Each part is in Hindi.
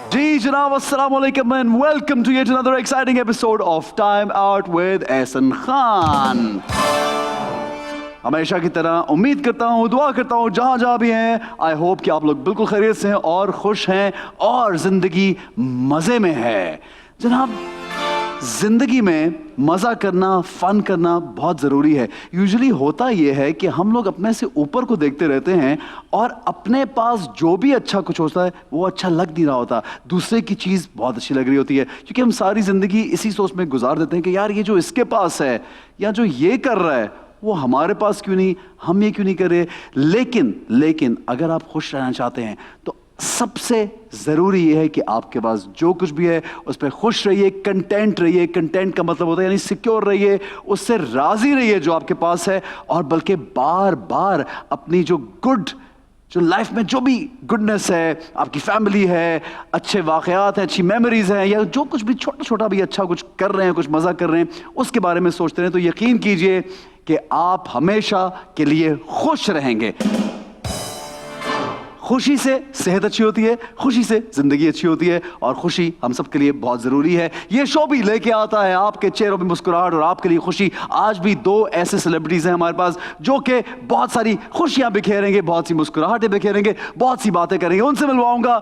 जी जनाब, अस्सलाम वालेकुम and welcome to yet another exciting episode of Time Out with Ehsan Khan. हमेशा की तरह उम्मीद करता हूँ, दुआ करता हूँ जहाँ जहाँ भी हैं, आई होप कि आप लोग बिल्कुल खैरियत से हैं और खुश हैं और ज़िंदगी मज़े में है। जनाब, ज़िंदगी में मज़ा करना, फ़न करना बहुत ज़रूरी है। यूजुअली होता ये है कि हम लोग अपने से ऊपर को देखते रहते हैं और अपने पास जो भी अच्छा कुछ होता है वो अच्छा लग नहीं रहा होता, दूसरे की चीज़ बहुत अच्छी लग रही होती है। क्योंकि हम सारी ज़िंदगी इसी सोच में गुजार देते हैं कि यार ये जो इसके पास है या जो ये कर रहा है वो हमारे पास क्यों नहीं, हम ये क्यों नहीं कर रहे। लेकिन अगर आप खुश रहना चाहते हैं तो सबसे ज़रूरी ये है कि आपके पास जो कुछ भी है उस पर खुश रहिए, कंटेंट रहिए। कंटेंट का मतलब होता है यानी सिक्योर रहिए, उससे राज़ी रहिए जो आपके पास है, और बल्कि बार बार अपनी जो लाइफ में जो भी गुडनेस है, आपकी फैमिली है, अच्छे वाक़यात हैं, अच्छी मेमोरीज़ हैं, या जो कुछ भी छोटा छोटा भी अच्छा कुछ कर रहे हैं, कुछ मज़ा कर रहे हैं, उसके बारे में सोचते रहें। तो यकीन कीजिए कि आप हमेशा के लिए खुश रहेंगे। खुशी से सेहत अच्छी होती है, खुशी से ज़िंदगी अच्छी होती है, और खुशी हम सब के लिए बहुत ज़रूरी है। ये शो भी लेके आता है आपके चेहरों पे मुस्कुराहट और आपके लिए खुशी। आज भी दो ऐसे सेलिब्रिटीज़ हैं हमारे पास जो कि बहुत सारी खुशियाँ बिखेरेंगे, बहुत सी मुस्कुराहटें बिखेरेंगे, बहुत सी बातें करेंगे। उनसे मिलवाऊंगा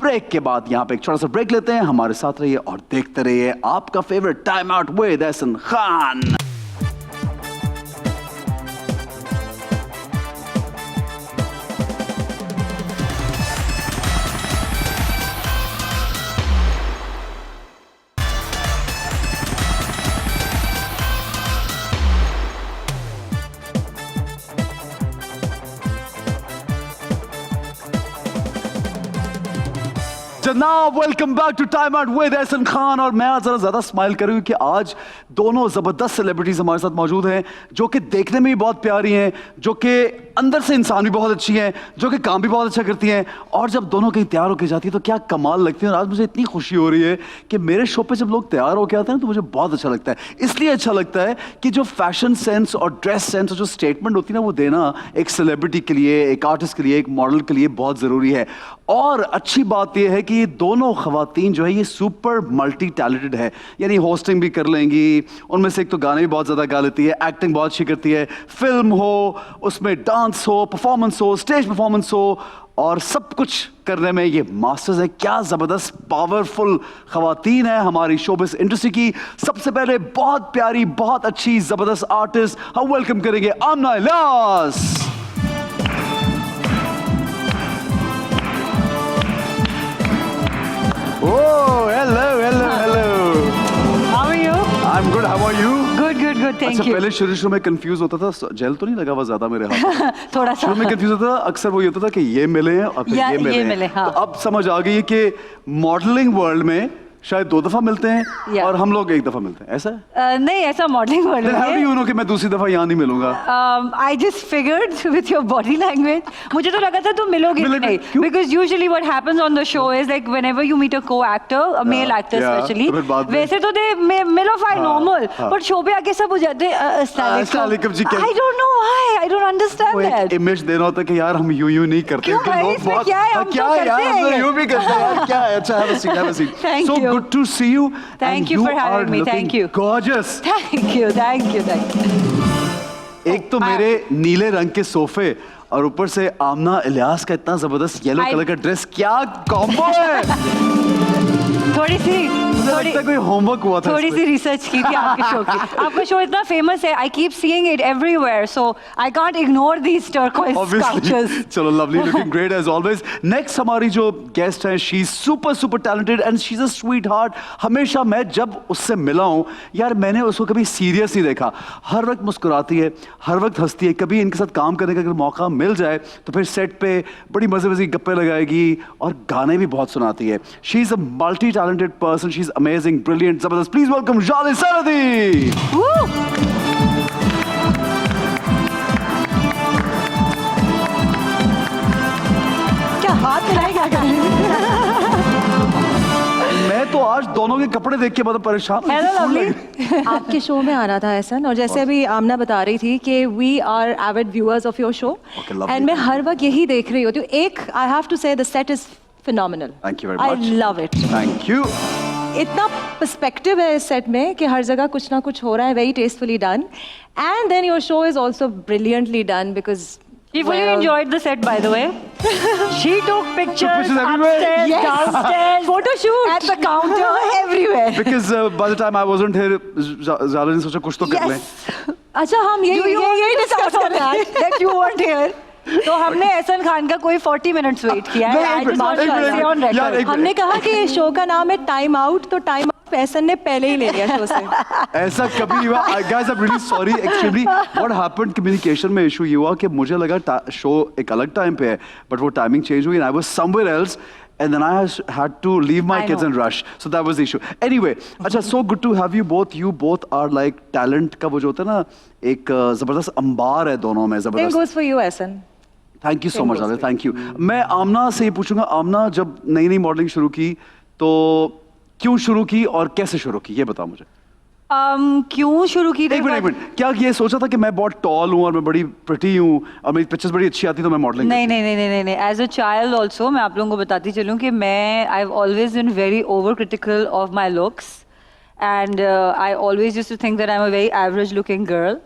ब्रेक के बाद। यहाँ पे एक छोटा सा ब्रेक लेते हैं, हमारे साथ रहिए और देखते रहिए आपका favourite time out with Ehsan Khan. जनाब, welcome back to time out with Ehsan Khan. और मैं आज ज़रा ज़्यादा स्माइल कर रही हूँ कि आज दोनों ज़बरदस्त सेलिब्रिटीज़ हमारे साथ मौजूद हैं जो कि देखने में भी बहुत प्यारी हैं, जो कि अंदर से इंसान भी बहुत अच्छी हैं, जो कि काम भी बहुत अच्छा करती हैं, और जब दोनों कहीं तैयार होकर जाती है तो क्या कमाल लगती है। और आज मुझे इतनी खुशी हो रही है कि मेरे शो पे जब लोग तैयार होकर आते हैं तो मुझे बहुत अच्छा लगता है। इसलिए अच्छा लगता है कि जो फैशन सेंस और ड्रेस सेंस और जो स्टेटमेंट होती है ना, वो देना एक सेलिब्रिटी के लिए, एक आर्टिस्ट के लिए, एक मॉडल के लिए बहुत ज़रूरी है। और अच्छी बात यह है कि ये दोनों ख़वातीन जो है ये सुपर मल्टी टैलेंटेड है, यानी होस्टिंग भी कर लेंगी, उनमें से एक तो गाने भी बहुत ज़्यादा गा लेती है, एक्टिंग बहुत अच्छी करती है, फिल्म हो, उसमें डांस हो, परफॉर्मेंस हो, स्टेज परफॉर्मेंस हो, और सब कुछ करने में ये मास्टर्स है। क्या ज़बरदस्त पावरफुल ख़वातीन है हमारी शोबिज़ इंडस्ट्री की। सबसे पहले बहुत प्यारी, बहुत अच्छी, ज़बरदस्त आर्टिस्ट हम वेलकम करेंगे आमना Ilyas. Oh, hello. How are you? I'm good. How are you? Good. Thank अच्छा, you. पहले शुरू में कंफ्यूज होता था, जेल तो नहीं लगा हुआ ज्यादा मेरे हाथ? थोड़ा सा शुरू में कंफ्यूज होता था, अक्सर वो ये होता था कि ये मिले हैं और फिर ये मिले हैं। हाँ। तो अब समझ आ गई कि मॉडलिंग वर्ल्ड में शायद 2 दफा मिलते हैं और हम लोग 1 दफा मिलते हैं, ऐसा है? नहीं, ऐसा मॉडलिंग वर्ल्ड में है। यू नो कि मैं दूसरी दफा यहाँ नहीं मिलूंगा। I just figured with your body language, मुझे तो लगा था तुम मिलोगे नहीं, because usually what happens on the show is like whenever you meet a co-actor, a male actor especially, वैसे तो they मिलो fine normal, but शो पे आके सब हो जाते हैं अस्सलाम वालेकुम जी। I don't know why, I don't understand that. एक इमेज देना होता है कि यार हम यूं नहीं करते, लोग बहुत क्या है, हम तो करते हैं, हम यूं भी करते हैं यार, क्या है। अच्छा, have a seat. Thank you. Good to see you. Thank you for having me. Thank you. Gorgeous. Thank you. एक तो मेरे नीले रंग के सोफे और ऊपर से आमना इलियास का इतना जबरदस्त येलो कलर का ड्रेस, क्या कॉम्बो है। थोड़ी सी मुझे लगता है कोई होमवर्क हुआ था थोड़ी सी रिसर्च की थी आपके शो की. आपका शो इतना फेमस है, I keep seeing it everywhere, so I can't ignore these turquoise sculptures. चलो, lovely, looking great as always. Next हमारी जो गेस्ट हैं, she is super super talented and she is a sweetheart. हमेशा मैं जब उससे मिला हूं यार, मैंने उसको कभी सीरियस नहीं देखा. हर वक्त मुस्कुराती है, हर वक्त हंसती है. कभी इनके साथ काम करने का अगर मौका मिल जाए तो फिर सेट पे बड़ी मजे मजे गप्पे लगाएगी और गाने भी बहुत सुनाती है. She is a multi talented person. She is amazing, brilliant, जबरदस्त. प्लीज वेलकम जाले सरदी. क्या हाथ मिलाएगा? मैं तो आज दोनों के कपड़े देख के मतलब परेशान. Hello lovely. आपके शो में आ रहा था एहसन, और जैसे अभी आमना बता रही थी कि we are avid viewers of your show, Okay, lovely. And मैं हर वक्त यही देख रही होती हूँ. एक, I have to say the set is phenomenal. Thank you very much. I love it. Thank you. इतना पर्सपेक्टिव है इस सेट में कि हर जगह कुछ ना कुछ हो रहा है. Very tastefully done, and then your show is also brilliantly done because She fully enjoyed the set, by the way. She took pictures pictures everywhere? upstairs, Yes. downstairs, Photo shoot. at the counter, everywhere. Because by the time I wasn't here, जाले ने सोचा कुछ तो कर लें. Yes. अच्छा, हम यही डिस्कस कर रहे हैं that you weren't here. तो हमने एहसन खान का कोई 40 मिनट्स वेट किया है. I just want to say on यार, record. एक हमने कहा कि ये शो का नाम है टाइम आउट, तो टाइम आउट एहसन ने पहले ही ले लिया शो से. ऐसा कभी नहीं हुआ. Guys, I'm really sorry. Extremely, what happened? Communication में इशू ये हुआ कि मुझे लगा शो एक अलग टाइम पे है, but वो टाइमिंग चेंज हुई and I was somewhere else. And then I had to leave my I kids know. and rush. So that was the issue. Anyway, अच्छा, so good to have you both. You both are like talent का वो जो होता है ना, एक जबरदस्त अंबार है दोनों में. Same जबरदस्त. goes for you, Ehsan. Thank you so much. goes for thank you. मैं आमना से ये पूछूंगा, आमना जब नई नई मॉडलिंग शुरू की तो क्यों शुरू की और कैसे शुरू की, ये बताओ मुझे. क्यों शुरू की? एक मिनट. क्या ये सोचा था कि मैं बहुत टॉल हूँ और मैं बड़ी प्रिटी हूँ और मेरी पिक्चर्स बड़ी अच्छी आती तो मैं मॉडलिंग? नहीं नहीं नहीं नहीं नहीं. एज अ चाइल्ड ऑल्सो मैं आप लोगों को बताती चलूँ कि मैं I have always been very over critical of my looks, and I always used to think that I am a very average looking girl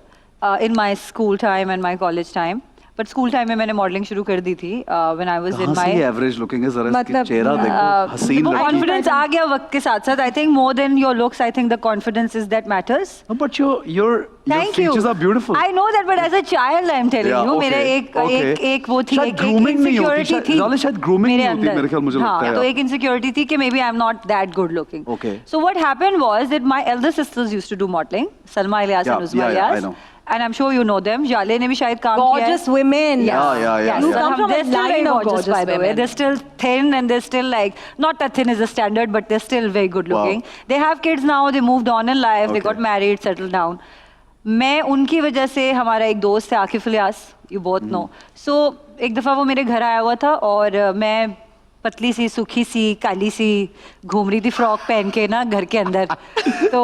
in my school time and my college time. But school time में मैंने मॉडलिंग शुरू कर दी थी when I was in my. Average looking है, जरा इसका मतलब, चेहरा देखो, हसीन वो लड़की. कॉन्फिडेंस आ गया वक्त के साथ साथ. I think more than your looks, I think the confidence is that matters. But your Thank you. features are beautiful. I know that, but as a child, I'm telling Yeah, you, okay, मेरे okay. एक वो थी, शायद एक grooming नहीं होती, insecurity थी. शायद शायद grooming मेरे नहीं होती, अंदर. मेरे ख्याल मुझे लगता है. तो एक insecurity थी कि maybe I'm not that good looking. Okay. So what happened was that my elder sisters used to do modeling, Salma Ilyas and Uzma Yeah, I Ilyas. know. And I'm sure you know them. Jale ने भी शायद काम किया है. Gorgeous women. Yeah. You come from a They're still line very of gorgeous, gorgeous by the way. women. They're still thin and they're still like, not that thin is the standard, but they're still very good looking. They have kids now, they moved on in life, they Okay. got married, settled down. मैं उनकी वजह से, हमारा एक दोस्त है Akif Ilyas, you both know. So एक दफ़ा वो मेरे घर आया हुआ था और मैं पतली सी, सूखी सी, काली सी घूम रही थी फ्रॉक पहन के ना घर के अंदर. तो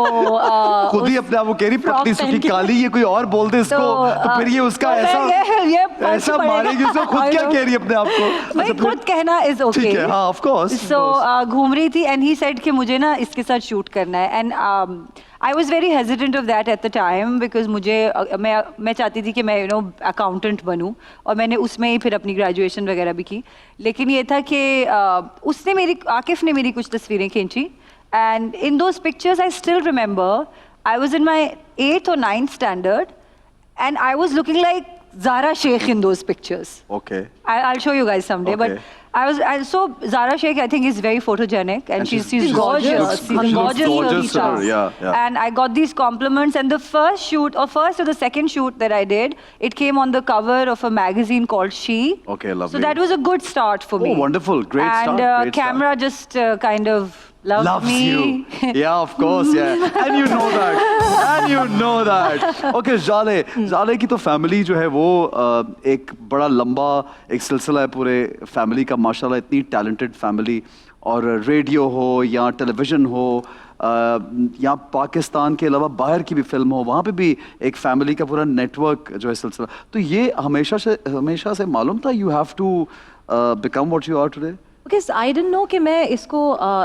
खुद ही अपने आप को कह रही फ्रॉक पतली पहन सूखी के- काली, ये कोई और बोल दे इसको तो फिर ये उसका तो ये पंच ऐसा पड़ेगा। मारेगी. उसको खुद I क्या know. कह रही है अपने आप को? भाई अच्छा, खुद कहना इज ओके. ठीक है, हाँ, ऑफ कोर्स. सो घूम रही थी एंड ही सेड कि मुझे ना इसके साथ शूट करना है. And I was very hesitant of that at the time because मुझे मैं चाहती थी कि मैं अकाउंटेंट बनूं और मैंने उसमें ही फिर अपनी ग्रेजुएशन वगैरह भी की. लेकिन ये था कि उसने आकिफ ने मेरी कुछ तस्वीरें खींची and in those pictures I still remember I was in my 8th or 9th standard and I was looking like Zara Sheikh in those pictures. Okay. I'll show you guys someday. Okay. But so Zara Sheikh, I think, is very photogenic and she's gorgeous. Looks- She's she looks gorgeous. gorgeous, Lisa. yeah. And I got these compliments. And the first shoot, or the second shoot that I did, it came on the cover of a magazine called She. Okay, lovely. So that was a good start for me. Oh, wonderful. Great start. And Great camera just kind of loves me. you. Yeah, of course, yeah. And you know that. And you know that. Okay, जाले की तो फैमिली जो है वो एक बड़ा लंबा एक सिलसिला है पूरे फैमिली का, माशाल्लाह इतनी टैलेंटेड फैमिली. और रेडियो हो या टेलीविज़न हो या पाकिस्तान के अलावा बाहर की भी फिल्म हो, वहाँ पे भी एक फैमिली का पूरा नेटवर्क जो है सिलसिला. तो ये हमेशा से मालूम था you have to become what you are today? Because I didn't know कि मैं इसको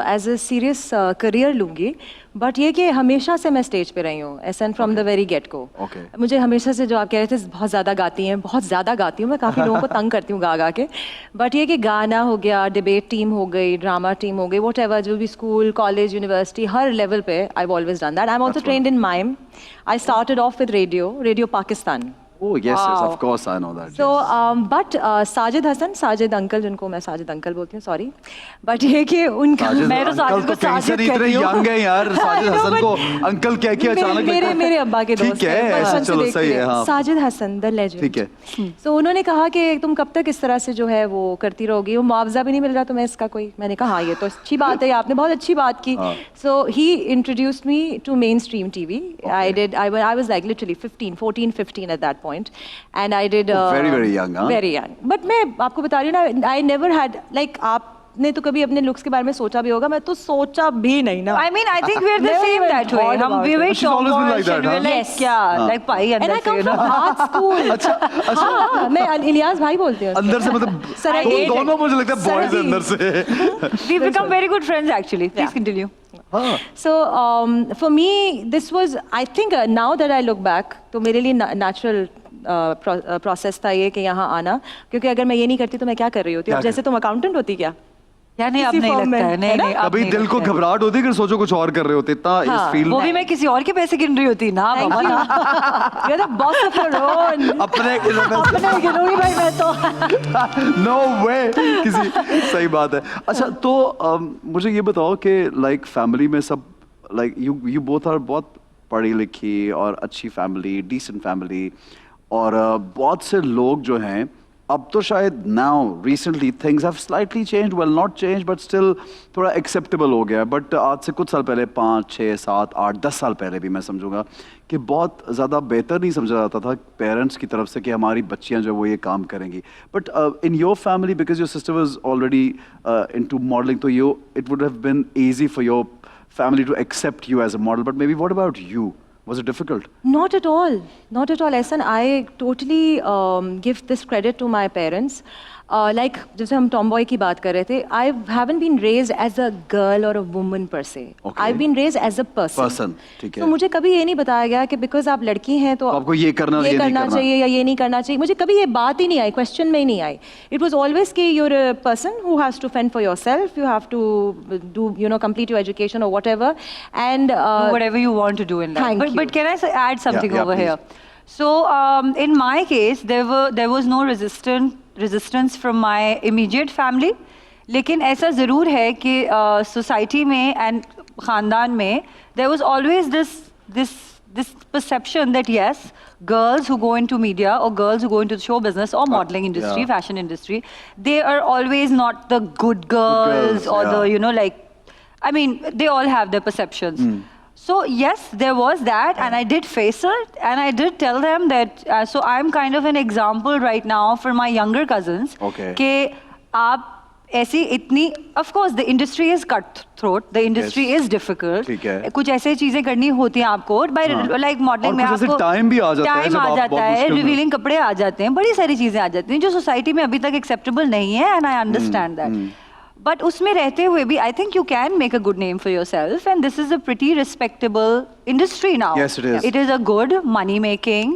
as a serious career लूँगी, but ये कि हमेशा से मैं स्टेज पे रही हूँ, and from the very gate को। मुझे हमेशा से, जो आप कह रहे थे बहुत ज़्यादा गाती हैं, बहुत ज़्यादा गाती हूँ मैं, काफ़ी लोगों को तंग करती हूँ गा गा के, बट ये कि गाना हो गया, डिबेट टीम हो गई, ड्रामा टीम हो गई, वट एवर, जो भी स्कूल, कॉलेज, यूनिवर्सिटी, हर लेवल पे I have always done that. I am also trained in mime. I started off with radio Pakistan. Oh yes, yes, of course I know that. So, but Sajid Hasan, Sajid uncle, जिनको मैं साजिद अंकल बोलती हूँ, sorry, but ये कि उनका, मैं तो साजिद को साजिद कहती हूँ। यंग है यार, साजिद हसन को अंकल कह के अचानक मेरे अब्बा के दोस्त हैं, चलो सही है, हाँ। Sajid Hasan the legend. ठीक है। So उन्होंने कहा कि तुम कब तक इस तरह से जो है वो करती रहोगी, वो मुआवजा भी नहीं मिल रहा तुम्हें इसका कोई। मैंने कहा हाँ, ये तो अच्छी बात है, आपने बहुत अच्छी बात की। So he introduced me to mainstream TV. I was like literally 15 at that point. And I did very young, huh? Very young. But मैं आपको बता रही हूँ ना, I never had like, आपने तो कभी अपने लुक्स के बारे में सोचा भी होगा, मैं तो सोचा भी नहीं ना। I mean, I think we're the same that way. हम we were tomboyish and we're like क्या, like पाई अंदर से। And I come from art school. अच्छा, मैं इलियास भाई बोलती हूँ। अंदर से मतलब दोनों मुझे लगता है बॉयज अंदर से। We've become very good friends actually. Please continue. So for me, this was, I think now that I look back, तो मेरे लिए natural प्रोसेस था ये कि यहाँ आना, क्योंकि अगर मैं ये नहीं करती तो मैं क्या कर रही होती? अब जैसे तुम अकाउंटेंट होती क्या? या नहीं, अब नहीं लगता है, नहीं, कभी दिल को घबराहट होती है कि सोचो कुछ और कर रहे होते, इतना इस फील्ड वो भी मैं किसी और के पैसे गिन रही होती ना, बाबा ना। You're the boss of your own. अपने गिनूंगी भाई मैं तो। No way, किसी, सही बात है। अच्छा तो मुझे ये बताओ कि लाइक फैमिली में सब, लाइक यू बोथ आर बहुत पढ़ी लिखी और अच्छी फैमिली, डिसेंट फैमिली, और बहुत से लोग जो हैं, अब तो शायद now recently things have slightly changed, well not change but still थोड़ा एक्सेप्टेबल हो गया, बट आज से कुछ साल पहले, 5, 6, 7, 8, 10 साल पहले भी मैं समझूंगा कि बहुत ज़्यादा बेहतर नहीं समझा जाता था पेरेंट्स की तरफ से कि हमारी बच्चियां जो वो ये काम करेंगी। But in your family, because your sister was already into modelling, तो you it would have been easy for your family to accept you as a model, but maybe what about you? Was it difficult? Not at all. Not at all. Ehsan, I totally give this credit to my parents. Like, जैसे हम tomboy की बात कर रहे थे, I haven't been raised as a girl or a woman per se. Okay. I've been raised as a person. ठीक है. तो मुझे कभी ये नहीं बताया गया कि because आप लड़की हैं तो आपको ये करना चाहिए या ये नहीं करना चाहिए। मुझे कभी ये बात ही नहीं आई, question में ही नहीं आई. It was always कि you're a person who has to fend for yourself. You have to do, complete your education or whatever, and do whatever you want to do in that. But can I add something over here? So in my case, there was no resistance from my immediate family, लेकिन ऐसा ज़रूर है कि society में and ख़ानदान में there was always this perception that yes, girls who go into media or girls who go into the show business or modeling industry, fashion industry, they are always not the good girls or the, like, I mean, they all have their perceptions. So yes, there was that, and I did face it, and I did tell them that. So I'm kind of an example right now for my younger cousins. Okay. कि आप ऐसी इतनी, of course, the industry is cutthroat, the industry is difficult. ठीक है. कुछ ऐसे चीजें करनी होती हैं आपको, by like modeling में आपको टाइम भी आ जाता है, रिवीलिंग कपड़े आ जाते हैं, बड़ी सारी चीजें आ जाती हैं जो सोसाइटी में अभी तक एक्सेप्टेबल नहीं है, and I understand that. But उसमें रहते हुए भी, I think you can make a good name for yourself, and this is a pretty respectable industry now. Yes, it is. It is a good money-making,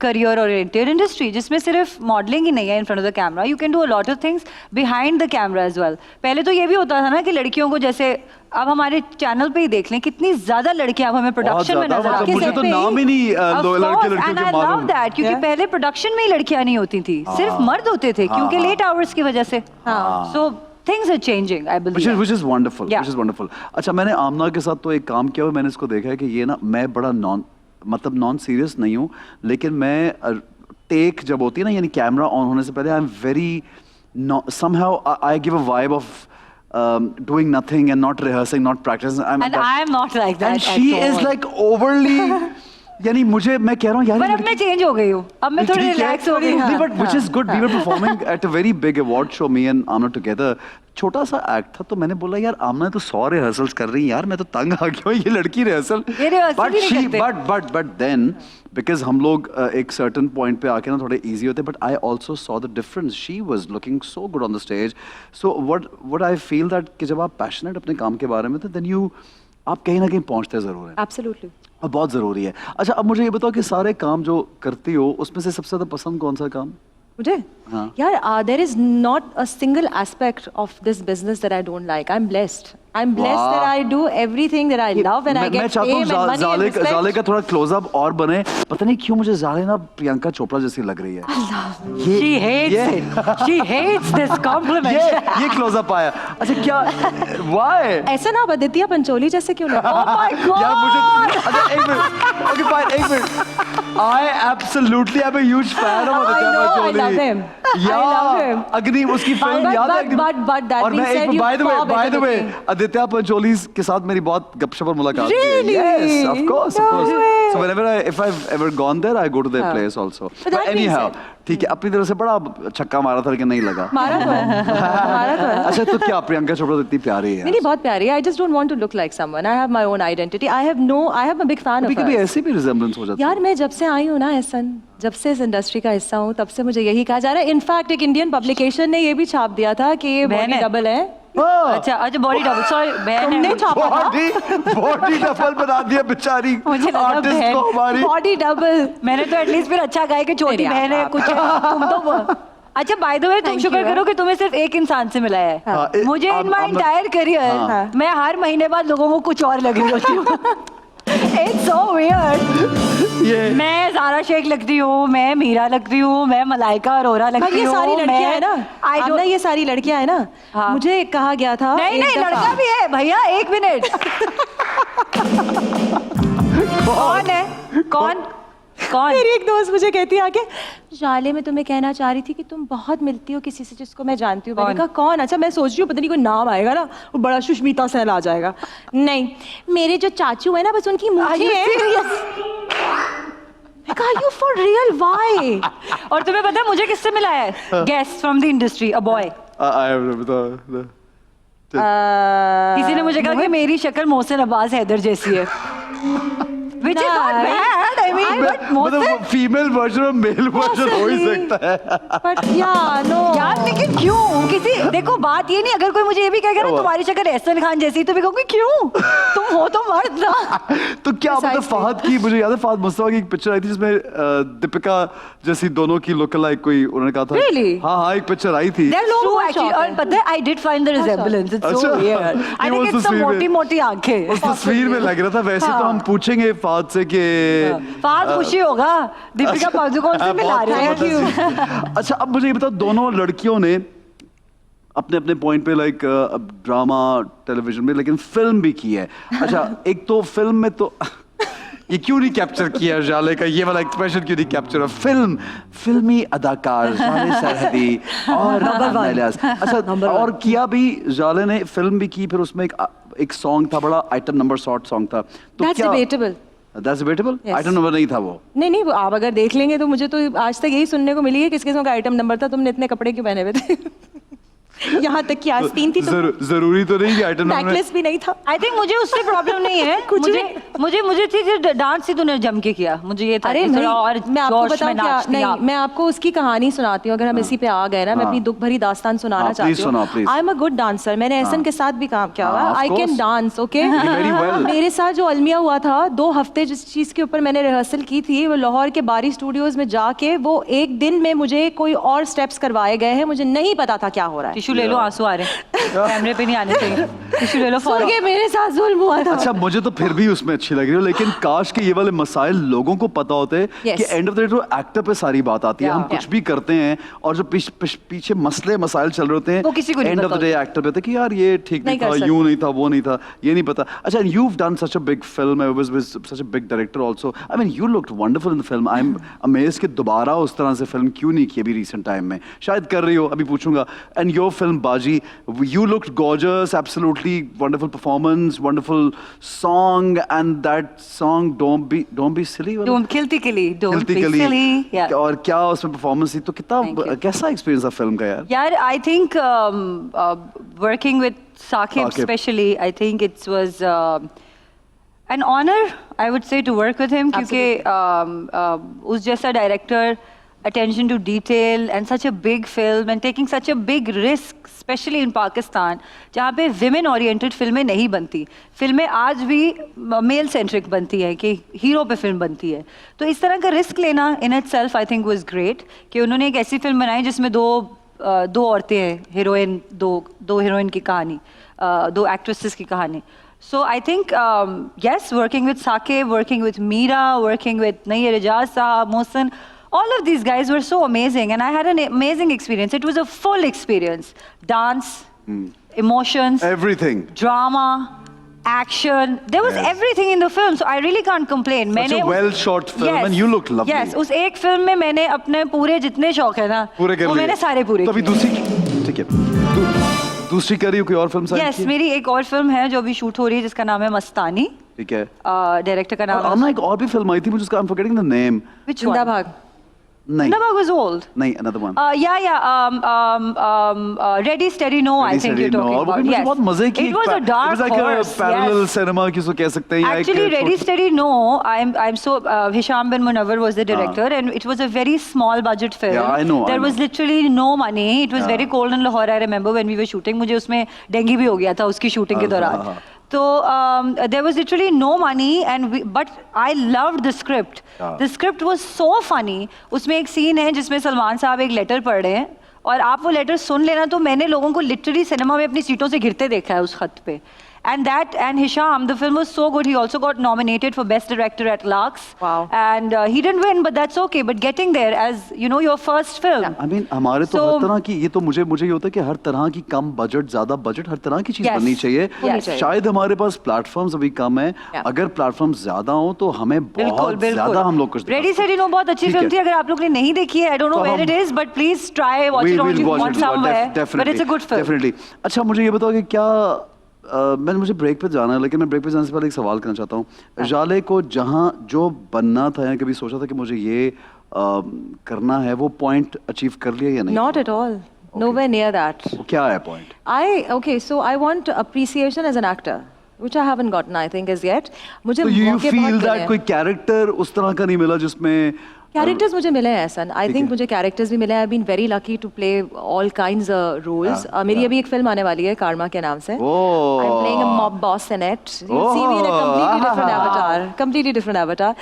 career-oriented industry, जिसमें सिर्फ modeling ही नहीं है in front of the camera. You can do a lot of things behind the camera as well. पहले तो ये भी होता था ना कि लड़कियों को, जैसे अब हमारे चैनल पे ही देख लें, कितनी ज़्यादा लड़कियां अब हमें प्रोडक्शन में नजर आती हैं। मुझे तो नाम ही नहीं लड़कियों के मालूम। I love that, क्योंकि पहले प्रोडक्शन में ही लड़कियां नहीं होती थी, सिर्फ मर्द होते थे, क्योंकि लेट आवर्स की वजह से। So things are changing, I believe. Which is wonderful. Yeah. Which is wonderful. अच्छा, मैंने आमना के साथ तो एक काम किया हुआ, मैंने इसको देखा है कि ये ना, मैं बड़ा नॉन सीरियस नहीं हूँ, लेकिन मैं टेक जब होती है ना, यानी कैमरा ऑन होने से पहले, I am very somehow I give a vibe of doing nothing and not rehearsing, not practicing. And I am not like that. And she is like overly यानी मुझे, मैं कह रहा हूँ यार, पर अब मैं चेंज हो गई हूँ, अब मैं थोड़ी रिलैक्स हो गई हूँ। But which is good, we were performing at a very big award show, me and Amna together. छोटा सा एक्ट था, तो मैंने बोला यार आमना तो 100 रिहर्सल्स कर रही है यार, मैं तो तंग आ गया हूँ, ये लड़की रिहर्सल। बट देन बिकॉज हम लोग एक सर्टन पॉइंट पे आके ना थोड़े इजी होते, but I also saw the difference, she was looking so good on the stage. So what I feel that कि जब आप पैशनेट अपने काम के बारे में थे, देन यू, आप कहीं ना कहीं पहुंचते जरूर हैं। एब्सोल्युटली। और बहुत ज़रूरी है। अच्छा, अब मुझे ये बताओ कि सारे काम जो करती हो उसमें से सबसे ज़्यादा पसंद कौन सा काम? मुझे हाँ। यार there is not a single aspect of this business that I don't like. I am blessed that I do everything that I love and I मैं गेट चाहता हूँ फेम एंड मनी एंड जाले का थोड़ा क्लोजअप और बने। पता नहीं क्यों मुझे जाले ना प्रियंका चोपड़ा जैसी लग रही है। She hates it. She hates this compliment. ये क्लोजअप आया। अच्छा, क्या व्हाई? ऐसा ना आदित्य पंचोली जैसे क्यों लग Oh my God. यार मुझे, अच्छा एक मिनट, ओके फाइन, एक minute. I absolutely am a huge fan of Aditya Pancholi. I love him. Yeah, I love him. अग्नि, उसकी फिल्म But- याद है but- अग्नि? but that और being मैं said, एक you by the far better way looking. Aditya Pancholi के साथ मेरी बहुत गपशप और मुलाकात हुई है। Really? Yes, of course, of No course. way. So whenever if I've ever gone there, I go to their हाँ. place also. But that being anyhow, said- ठीक है, अपनी तरफ से बड़ा छक्का मारा था लेकिन नहीं लगा। मारा तो है मारा तो है। अच्छा, तो क्या प्रियंका चोपड़ा तो इतनी प्यारी है? नहीं बहुत प्यारी है। I just don't want to look like someone. I have my own identity. I am a big fan of कभी ऐसी भी रिजेम्बलेंस हो जाती है? यार मैं जब से आई हूँ ना एहसन, जब से इस इंडस्ट्री का हिस्सा हूँ, तब से मुझे यही कहा जा रहा है। इनफैक्ट एक इंडियन पब्लिकेशन ने ये भी छाप दिया था कि ये बहन बॉडी है। डबल है। हाँ। अच्छा बॉडी डबल, सॉरी बहन तुमने है। छापा था? बॉडी डबल बना दिया बेचारी मुझे लगा आर्टिस्ट बहन। को हमारी। Body double. मैंने तो एटलीस्ट फिर अच्छा गाया कि छोटी नहीं, बहन है आप- कुछ है। तुम तो अच्छा, बाय द वे तुम Thank शुक्र you. करो कि तुम्हें सिर्फ एक इंसान से मिला है। हाँ, मुझे in my I'm not- entire career हाँ. मैं हर महीने बाद लोगों को कुछ और लग रही होती हूँ। It's so weird. ये मैं ज़ारा शेख लगती हूँ, मैं मीरा लगती हूँ, मैं मलाइका अरोरा हाँ, लगती ये हूँ। सारी लड़कियां है ना। I अब don't- ना ये सारी लड़कियां है ना। हाँ. मुझे कहा गया था नहीं एक नहीं, दफा- लड़का भी है भैया, एक मिनट। कौन है? कौन? कौन? मेरी एक दोस्त मुझे कहती है आके, जाले में तुम्हें कहना चाह रही थी कि तुम बहुत मिलती हो किसी से जिसको मैं जानती हूँ। मैंने कहा कौन? अच्छा मैं सोच रही हूँ पता नहीं कोई नाम आएगा ना, वो बड़ा सुष्मिता सहल आ जाएगा। नहीं, मेरे जो चाचू है ना, बस उनकी मूंछें हैं। Are you for real? Why? और तुम्हें पता है मुझे किससे मिला है? Guest from the industry, a boy. किसी ने मुझे कहा कि मेरी शक्ल मोहसिन अब्बास हैदर जैसी है। Which is not bad. I mean, but Mohsin मतलब फीमेल वर्जन और मेल वर्जन हो ही सकता है। But yeah, no. यार लेकिन क्यों? किसी देखो बात ये नहीं, अगर कोई मुझे ये भी कहेगा ना तुम्हारी शक्ल एहसन खान जैसी, तो मैं कहूँगी क्यों? तुम हो तो मर्द ना। तो क्या मतलब फहद की, मुझे याद है फहद मुस्तफा की एक पिक्चर आई थी जिसमें दीपिका जैसी दोनों की लुक लाइक कोई, उन्होंने कहा था। Really? हाँ, एक पिक्चर आई थी। That's लोग true बहुत actually. शौक और है। पता है I did find the resemblance. It's so अच्छा। weird. I ये think उस it's the तस्वीर में- मोटी-मोटी आंखें. उस तस्वीर में लग रहा था। वैसे तो हम पूछेंगे फहद से कि फहद खुशी होगा दीपिका पादुकोण से मिला रहे हैं। हैं। अच्छा, अब मुझे ये बताओ, दोनों लड़कियों ने अपने अपने पॉइंट पे लाइक ड्रामा टेलीविजन में, लेकिन फिल्म भी की है। अच्छा, एक तो फिल्म में तो ये क्यों नहीं कैप्चर किया जाले का, ये वाला एक्सप्रेशन क्यों नहीं कैप्चर? फिल्मी अदाकार जाले सरहदी और इलियास। अच्छा, और किया भी जाले ने, फिल्म भी की, फिर उसमें एक सॉन्ग था, बड़ा आइटम नंबर शॉर्ट सॉन्ग था। तो That's debatable. That's debatable? Yes. Item number नहीं था वो। नहीं नहीं, वो आप अगर देख लेंगे तो मुझे तो आज तक यही सुनने को मिली है किस किस्म का आइटम नंबर था, तुमने इतने कपड़े क्यों पहने हुए थे। यहाँ तक कि आस्तीन थी, तो जरूरी तो नहीं कि आइटम नंबर में नेकलेस भी नहीं था। I think मुझे उससे प्रॉब्लम नहीं है। कुछ मुझे मुझे मुझे थी कि डांस ही तूने जम के किया, मुझे ये था अरे कि नहीं, थोड़ा और मैं आपको जोश में बताऊं क्या? नाचती नहीं, आप। मैं आपको उसकी कहानी सुनाती हूँ। अगर हम इसी पे आ गए ना, मैं अपनी दुख भरी दास्तान सुनाना हाँ, चाहती please सुनाओ, हूँ। please। I am a good dancer. मैंने एहसन के साथ भी काम किया हुआ। हाँ, of I can course. Dance, okay. Very well. मेरे साथ जो अलमिया हुआ था, 2 हफ्ते जिस चीज के ऊपर मैंने रिहर्सल की थी, वो लाहौर के बारी स्टूडियोज में जाके वो एक दिन में मुझे कोई और स्टेप्स करवाए गए हैं। मुझे नहीं पता था क्या हो रहा है। टिश्यू ले लो, आंसू आ रहे हैं। कैमरे पे नहीं आने चाहिए। टिश्यू ले लो फौरन। सुन के मेरे साथ जुल्म हुआ था। अच्छा, मुझे तो फिर भी उसमें अच्छी लग रही है, लेकिन काश के ये वाले मसाइल लोगों को पता होते Yes. कि एंड ऑफ द डे तो एक्टर पे सारी बात आती है। हम कुछ भी करते हैं और जो पीछे मसले मसाइल चल रहे होते हैं, वो किसी को नहीं एंड ऑफ द पता डे एक्टर पे होता है कि यार ये ठीक नहीं नहीं कर था, सकते। यूं नहीं था, वो नहीं था, ये नहीं पता। अच्छा, you have done such a big film, I was with such a big director also. I mean you looked wonderful in the film. I am amazed कि दोबारा उस तरह से फिल्म क्यों नहीं की अभी रिसेंट टाइम में। शायद कर रही हो, अभी पूछूंगा। And your film Baji. You looked gorgeous, absolutely wonderful performance, wonderful song, and that song "Don't Be Silly." Don't Khilti Khili, don't be silly. Yeah. और क्या उसमें performance थी, तो कितना कैसा experience था film का यार? Yeah, I think working with Saqib especially, I think it was an honor, I would say, to work with him. क्योंकि उस जैसा director, attention to detail and such a big film and taking such a big risk, especially in Pakistan, जहाँ पे women oriented फिल्में नहीं बनती, फिल्में आज भी male centric बनती है कि हीरो पे फिल्म बनती है, तो इस तरह का रिस्क लेना in itself I think was great कि उन्होंने एक ऐसी फिल्म बनाई जिसमें दो औरतें हैं, हीरोइन, दो हीरोइन की कहानी, दो एक्ट्रेसेस की कहानी. So I think yes, working with Saqib, working with Meera, working with Nayyar Ijaz Saab, Mohsin, all of these guys were so amazing and I had an amazing experience. It was a full experience. Dance, emotions, Everything. drama, action. There was everything in the film, so I really can't complain. Such a well shot film and you look lovely. Yes, उस एक फिल्म में मैंने अपने पूरे जितने शौक है ना, वो मैंने सारे पूरे किए. तो अभी दूसरी, ठीक है, दूसरी करी हो कोई और फिल्म साइन की? Yes, मेरी एक और फिल्म है जो अभी शूट हो रही है जिसका नाम है मस्तानी. ठीक है. डायरेक्टर का नाम है. एक और भी फिल्म आई थी मुझे उसका I'm forgetting the name. Which one? जिंदाभाग. नहीं. Jinder Bhag was old. नहीं, another one. Ready Steady No, I think you're talking about. Yes. बहुत मजे की. It was a dark horse. It was like a parallel cinema किसको कह सकते हैं. Actually, Ready Steady No, I'm so Hisham bin Munawwar was the director and it was a very small budget film. Yeah, I know. There was literally no money. It was very cold in Lahore. I remember when we were shooting. मुझे उसमें डेंगू भी हो गया था उसकी शूटिंग के दौरान. So there was literally no money but I loved the script. The script was so funny. उसमें एक सीन है जिसमें सलमान साहब एक लेटर पढ़ रहे हैं और आप वो लेटर सुन लेना तो मैंने लोगों को लिटरली सिनेमा में अपनी सीटों से गिरते देखा है उस खत पे. And Hisham, the film was so good. He also got nominated for Best Director at Lux. Wow. And he didn't win, but that's okay. But getting there as, you know, your first film. I mean, हमारे तो हर तरह की, ये तो मुझे ये होता है कि हर तरह की कम बजट, ज़्यादा बजट, हर तरह की चीज़ बननी चाहिए. शायद हमारे पास प्लेटफॉर्म्स अभी कम है. अगर प्लेटफॉर्म्स ज़्यादा हो तो हमें बहुत ज़्यादा हम लोग कुछ. Ready Steady No बहुत अच्छी फिल्म थी. अगर आप लोग ने नहीं देखी है, I don't know where it is, but please try watch it on somewhere. But it's a good film. Definitely. अच्छा मुझे ये बताओ कि क्या मुझे ब्रेक पे जाना है, लेकिन मैं ब्रेक पे जाने से पहले एक सवाल करना चाहता हूँ. जाले को जहाँ जो बनना था या कभी सोचा था कि मुझे ये करना है, वो पॉइंट अचीव कर लिया या नहीं? Not at all. Nowhere near that. क्या है point? So I want appreciation as an actor, which I haven't gotten, I think, as yet. मुझे you feel that कोई कैरेक्टर उस तरह का नहीं मिला जिसमें कैरेक्टर्स मुझे मिले हैं ऐसा. आई थिंक मुझे कैरेक्टर्स भी मिले हैं. I been very lucky to play all kinds roles. मेरी अभी एक फिल्म आने वाली है कार्मा के नाम से. I am playing a mob boss in it. You see me in a completely different avatar.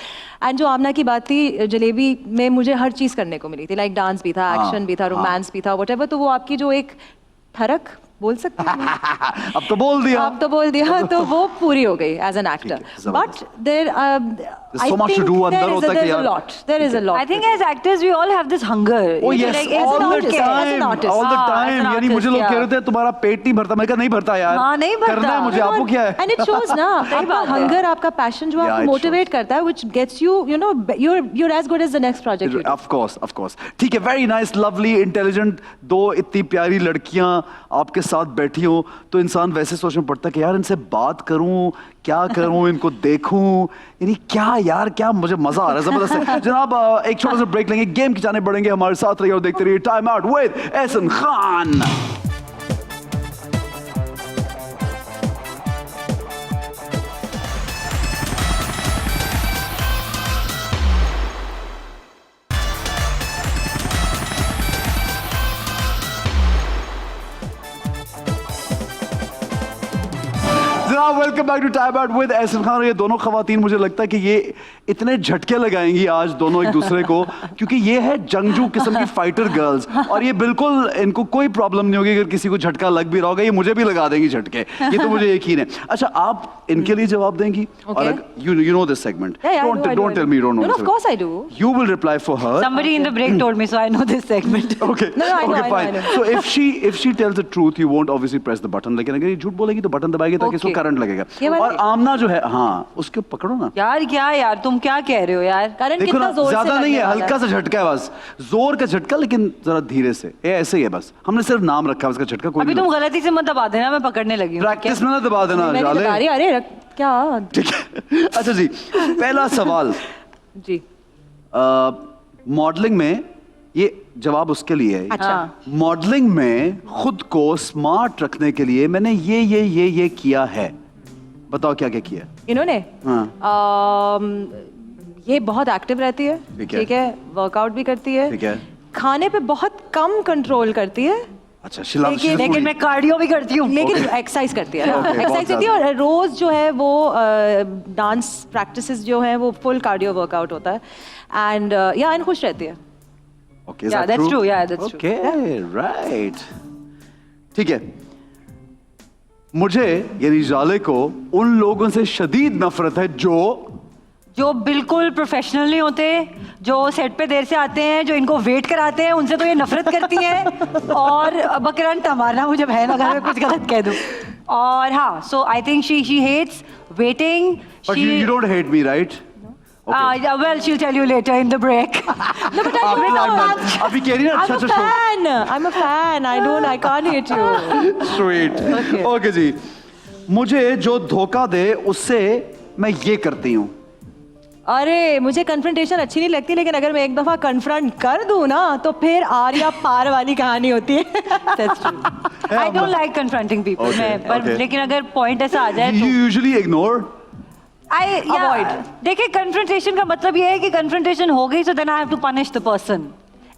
And जो आमना की बात थी, जलेबी में मुझे हर चीज़ करने को मिली थी. लाइक डांस भी था, एक्शन भी था, रोमांस भी था, व्हाटएवर. तो वो आपकी जो एक ठरक बोल सकते हैं अब तो बोल दिया तो वो पूरी हो गई as an actor. But there so much to do अंदर होता है यार. There is a lot. I think as actors we all have this hunger. Oh yes, all the time. यानी मुझे लोग कह रहे थे तुम्हारा पेट नहीं भरता. मैं कहा नहीं भरता यार. नहीं भरता. करना है मुझे. आपको क्या है? And it shows ना. आपका hunger, आपका passion जो आपको motivate करता है, which gets you, you know, you're as good as the next project you do. Of course. ठीक है. Very nice, lovely, intelligent. दो इतनी प्यारी लड़कियां आपके साथ बैठी हो तो इंसान वैसे सोचना पड़ता है कि यार इनसे बात करूं, क्या करूं, इनको देखूं, यानी क्या मुझे मजा आ रहा है. जबरदस्त है. जनाब एक छोटा सा ब्रेक लेंगे, गेम की जाने बढ़ेंगे. हमारे साथ रहिए और देखते रहिए time out with Ehsan Khan. Welcome back to time out with Ehsan Khan. ये दोनों खवातीन मुझे लगता है कि ये इतने झटके लगाएंगी आज दोनों एक दूसरे को, क्योंकि ये है जंगजू किस्म की फाइटर गर्ल्स. और ये बिल्कुल, इनको कोई प्रॉब्लम नहीं होगी अगर किसी को झटका लग भी रहा होगा. ये मुझे भी लगा देंगी झटके, ये तो मुझे यकीन है. अच्छा, आप इनके लिए जवाब देंगी. और you know this segment. Don't tell me you don't know. No, of course I do. You will reply for her. Somebody in the break told me, so I know this segment. Okay. Okay, fine. So if she tells the truth, you won't obviously press the button. लेकिन अगर ये झूठ बोलेगी तो बटन दबाएगी ताकि इसको करंट लगेगा। ये वाला और आमना जो है, हाँ उसके पकड़ो ना यार क्या यार, तुम क्या कह रहे हो यार? करंट देखो कितना ना, जोर से ज्यादा नहीं लगने है, वाला हल्का सा झटका है बस, जोर का झटका, लेकिन जरा धीरे से, ये ऐसे ही है बस, हमने सिर्फ नाम रखा है उसका झटका। कोई अभी तुम गलती से मत दबा देना, मैं पकड़ने लगी हूँ। प्रैक्टिस में ना दबा देना मैं नहीं जाले। बता रही, अरे क्या ठीक है, अच्छा जी, पहला सवाल, जी। मॉडलिंग में, ये जवाब उसके लिए है। अच्छा। मॉडलिंग में खुद को स्मार्ट रखने के लिए मैंने ये किया है, बताओ क्या क्या किया। इन्होंने हाँ। ये बहुत एक्टिव रहती है, ठीक है। ठीक है, वर्कआउट भी करती है, ठीक है। खाने पे बहुत कम कंट्रोल करती है, अच्छा, शिला लेकिन मैं कार्डियो भी करती हूँ। लेकिन एक्सरसाइज करती है, Okay, बहुत एक्सरसाइज करती है, और रोज जो है वो डांस प्रैक्टिसेस जो है वो फुल कार्डियो वर्कआउट होता है, एंड या एंड खुश रहती है। Okay, is Yeah, that that's true. Yeah, that's true. Okay, right. ठीक है, मुझे यानी जाले को उन लोगों से शदीद नफरत है जो बिल्कुल प्रोफेशनल नहीं होते, जो सेट पे देर से आते हैं, जो इनको वेट कराते हैं, उनसे तो ये नफरत करती हैं। और बकरन मारना मुझे भय लगा, मैं कुछ गलत कह दूं। और हाँ, so I think she hates waiting. But you don't hate me, right? Well, she'll tell you later in the break. No, but अभी कह रही है ना, I'm अच्छा a अच्छा fan. I'm a fan. I can't hate you. Sweet. Okay. Okay जी, मुझे जो धोखा दे उससे मैं ये करती हूँ। अरे मुझे कन्फ्रंटेशन अच्छी नहीं लगती, लेकिन अगर मैं एक दफा कन्फ्रंट कर दूं ना तो फिर आर या पार वाली कहानी होती है। That's true. I don't like confronting people. Okay, मैं पर okay. लेकिन अगर पॉइंट ऐसा आ जाए You तो usually ignore. avoid. देखिए, confrontation का मतलब ये है कि confrontation हो गई, so then I have to punish the person,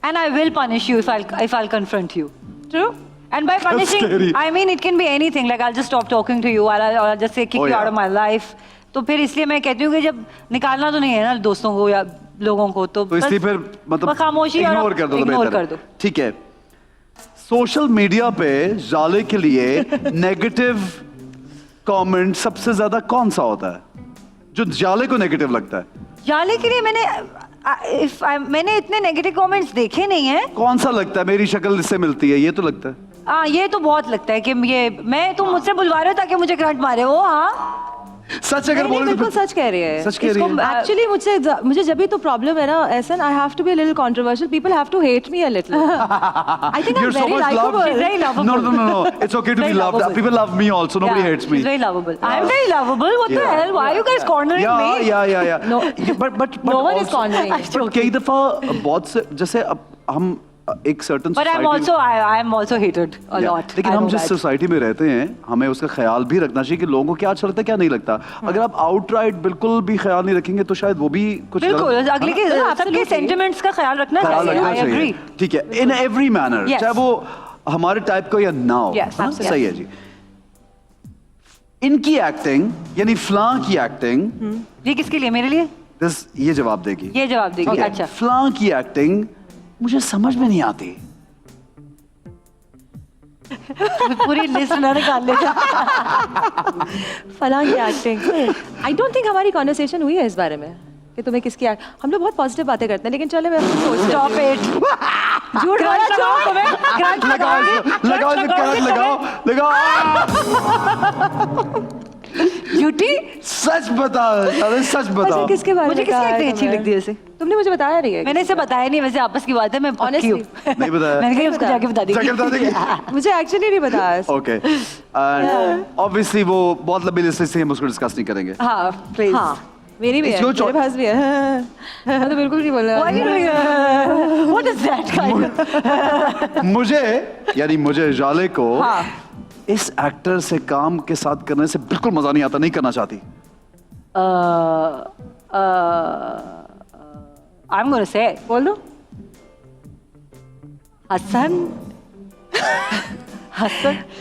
and I will punish you if I'll confront you. True. And by punishing, scary. I mean it can be anything. Like I'll just stop talking to you, or I'll just say kick Oh, you out yeah. of my life. तो फिर इसलिए मैं कहती हूँ कि जब निकालना तो नहीं है ना दोस्तों को या लोगों को, तो तो इसलिए फिर मतलब खामोशी इग्नोर कर दो, तो इग्नोर बेहतर है। कर दो। ठीक है, सोशल मीडिया पे जाले के लिए नेगेटिव कमेंट सबसे ज्यादा कौन सा होता है जो जाले को नेगेटिव लगता है? जाले के लिए मैंने इतने नेगेटिव कमेंट्स देखे नहीं है। कौन सा लगता है? मेरी शक्ल इससे मिलती है, ये तो लगता है। हाँ, ये तो बहुत लगता है कि ये मैं, तुम मुझसे बुलवा रहे हो ताकि मुझे करंट मारे हो। हाँ, सच अगर नहीं, बोले तो बिल्कुल सच कह रही है। सच कह रही है। एक्चुअली मुझे जब भी तो प्रॉब्लम है ना ऐसा, I have to be a little controversial, people have to hate me a little. I think I am You're so very much loved. Likeable. She's very lovable. No. It's okay to be Very loved. lovable. People love me also. Nobody hates me. She's very lovable. I'm very lovable. What the Yeah. hell? Why are you guys cornering me? Yeah. No. But No one is also- cornering. but कई दफा बहुत से, जैसे अब हम एक certain But I'm also hated a lot. लेकिन I हम know जिस that. सोसाइटी में रहते हैं हमें उसका ख्याल भी रखना चाहिए कि लोगों को क्या अच्छा लगता है क्या नहीं लगता। अगर आप आउटराइट बिल्कुल भी ख्याल नहीं रखेंगे तो शायद वो भी कुछ बिल्कुल, गलत- अगले के हाँ, सबके absolutely. सेंटिमेंट्स का ख्याल रखना ख्याल चाहिए। रखना I चाहिए। agree. ठीक है, इन एवरी मैनर, Yes. चाहे वो हमारे टाइप का या ना हो। Yes, हाँ, absolutely. सही है जी। इनकी एक्टिंग यानी फ्लां की एक्टिंग, ये किसके लिए? मेरे लिए? ये जवाब देगी। ये जवाब देगी। Okay. अच्छा। फ्लां की एक्टिंग मुझे समझ में नहीं आती। पूरी लिस्ट ना निकाल ले। फलां की एक्टिंग। आई डोंट थिंक हमारी कॉन्वर्सेशन हुई है इस बारे में कि तुम्हें किसकी हम लोग बहुत पॉजिटिव बातें करते हैं, लेकिन चले मैं Stop it. झूठ बोलना छोड़ो तुम्हें। Crunch लगाओ लगाओ, करंट लगाओ। झूठी। सच बता, अरे सच बता। अच्छा, किसके बारे में मुझे किसकी कहा है एक्टिंग अच्छी तुम्हें? लगती है वैसे? तुमने मुझे बताया नहीं है। मैंने इसे बताया नहीं, वैसे आपस की बात है, मैं पक्की हूँ। Honestly. नहीं बताया। मैंने कहा उसको जाके बता दी। जाके बता देंगे। मुझे एक्चुअली नहीं बताया। ओके, एंड ऑब्वियसली वो बहुत लंबी लिस्ट है, इसलिए हम उसको डिस्कस नहीं करेंगे। हाँ, प्लीज। हाँ, मेरी भी है, It's your मेरे पास भी है। मैं तो बिल्कुल नहीं बोल Why are you doing रहा। What is that kind? मुझे जाले को हाँ। इस एक्टर से काम के साथ करने से बिल्कुल मजा नहीं आता, नहीं करना चाहती। I'm gonna say it. बोल दो। हसन।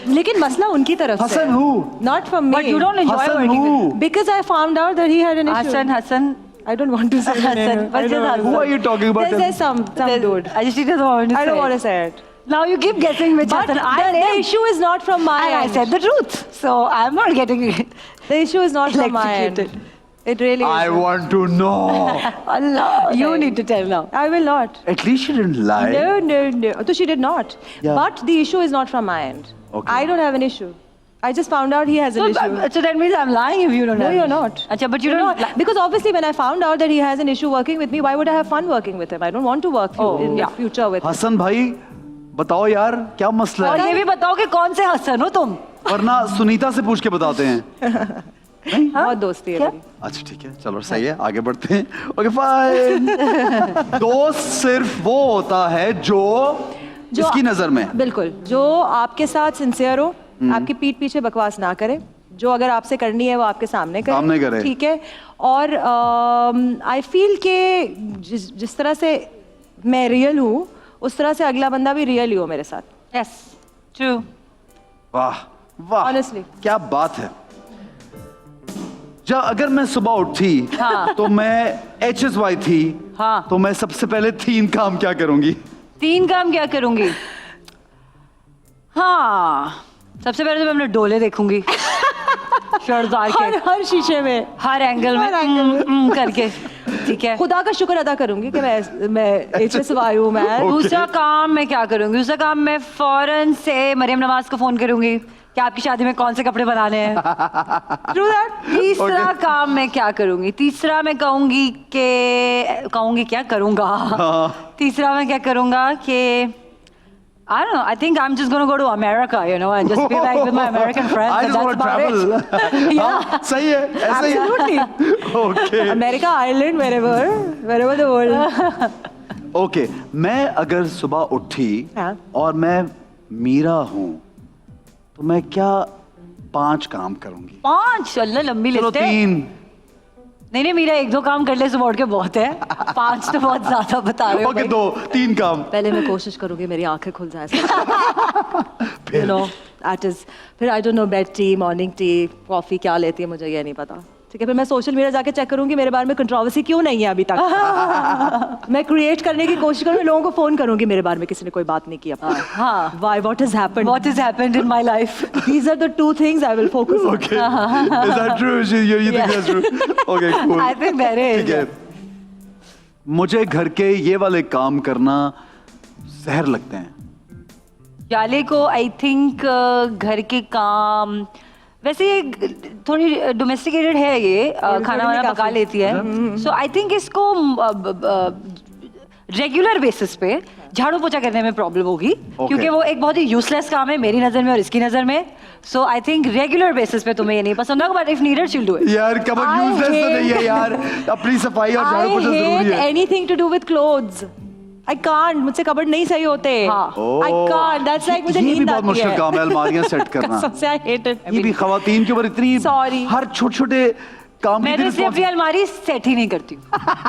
लेकिन मसला उनकी तरफ से। Hasan who? Not from me. But you don't enjoy Hasan working with who? Because I found out that he had an issue. Hसन। I don't want to say the name. Hassan, but I don't just want to Who say. are you talking about? There's some dude. She doesn't want to I don't say want it. to say it. Now you keep guessing which But Hassan. the issue is not from my And I end. said the truth, so I'm not getting it. The issue is not from my end. Electrocuted. It really I is. want to know. Allah, you Okay. need to tell now. I will not. At least she didn't lie. No. So she did not. Yeah. But the issue is not from my end. Okay. I don't have an issue. I just found out he has an issue. So that means I'm lying if you don't No, have you're it. not. Acha, but you You're don't. not. Because obviously, when I found out that he has an issue working with me, why would I have fun working with him? I don't want to work in the future with him. Hasan भाई बताओ यार क्या मसला और है ये भी बताओ कि कौन से हसन हो तुम? वरना सुनीता से पूछ के बताते हैं बहुत दोस्ती है मेरी। अच्छा ठीक है चलो सही है आगे बढ़ते हैं ओके फाइन दोस्त सिर्फ वो होता है जो इसकी नजर में बिल्कुल जो आपके साथ सिंसियर हो, आपकी पीठ पीछे बकवास ना करे, जो अगर आपसे करनी है वो आपके सामने करे, ठीक है। और आई फील के जिस तरह से मैं रियल हूँ उस तरह से अगला बंदा भी रियल ही हो मेरे साथ। Yes, true. वाह वाह Honestly. क्या बात है जब अगर मैं सुबह उठी तो मैं HSY थी तो मैं सबसे पहले 3 काम क्या करूंगी 3 काम क्या करूंगी? हाँ, सबसे पहले तो मैं अपने डोले देखूंगी शर्ट उतार के हर शीशे में, हर एंगल में करके, ठीक है। खुदा का शुक्र अदा करूंगी कि मैं HSY हूँ मैं। दूसरा काम मैं क्या करूंगी? दूसरा काम मैं फौरन से मरियम नवाज को फोन करूंगी कि आपकी शादी में कौन से कपड़े बनाने हैं। True that? तीसरा काम मैं क्या करूंगी? तीसरा मैं कहूंगी क्या करूंगा? तीसरा मैं क्या करूंगा कि I don't know. I think I'm just going to go to America, you know, and just be like with my American friends. I just want to travel. Yeah. सही है ऐसे ही Absolutely. Okay. America, Ireland, wherever the world. Okay. मैं अगर सुबह उठी हाँ. और मैं मीरा हूँ तो मैं क्या 5 काम करूंगी 5 अल्लाह लंबी चलो लिस्ट है। 3 नहीं मेरा 1-2 काम कर ले सुबह उठ के बहुत है। 5 तो बहुत ज्यादा बता रहे हो ओके भाई। 3 काम पहले मैं कोशिश करूंगी मेरी आंखें खुल जाए यू नो दैट इज फिर आई don't no bed tea morning tea coffee क्या लेती है मुझे ये नहीं पता, ठीक है। फिर मैं सोशल मीडिया जाके चेक करूंगी मेरे बारे में कंट्रोवर्सी क्यों नहीं है अभी तक। मैं क्रिएट करने की कोशिश करूंगी, लोगों को फोन करूंगी मेरे बारे में किसी ने कोई बात नहीं की अपना। हाँ why what has happened What has happened in my life? These are the 2 things I will focus on. Okay. Is that true? You think that's true? Okay, cool. I think that is. ठीक है। मुझे घर के ये वाले काम करना जहर लगते हैं। जाले को आई थिंक घर के काम वैसे ये थोड़ी डोमेस्टिकेटेड है ये खाना वाना पका लेती है। सो आई थिंक इसको रेगुलर बेसिस पे झाड़ू पोछा करने में प्रॉब्लम होगी क्योंकि वो एक बहुत ही यूजलेस काम है मेरी नजर में और इसकी नजर में। सो आई थिंक रेगुलर बेसिस पे तुम्हें ये नहीं पसंद होगा बट इफ नीडेड शील डू इट। यार कब यूजलेस तो नहीं है यार, अपनी सफाई और झाड़ू पोछा जरूरी है। Anything to do with clothes I can't, मुझसे कबर्ड नहीं सही होते। I can't, that's like मुझे ये भी नींद बहुत आती मुश्किल है। काम है अलमारियां सेट करना। सबसे I hate it. ये भी खवातीन के ऊपर इतनी Sorry. हर छोटे काम मैं तो इसलिए अपनी अलमारी सेट ही नहीं करती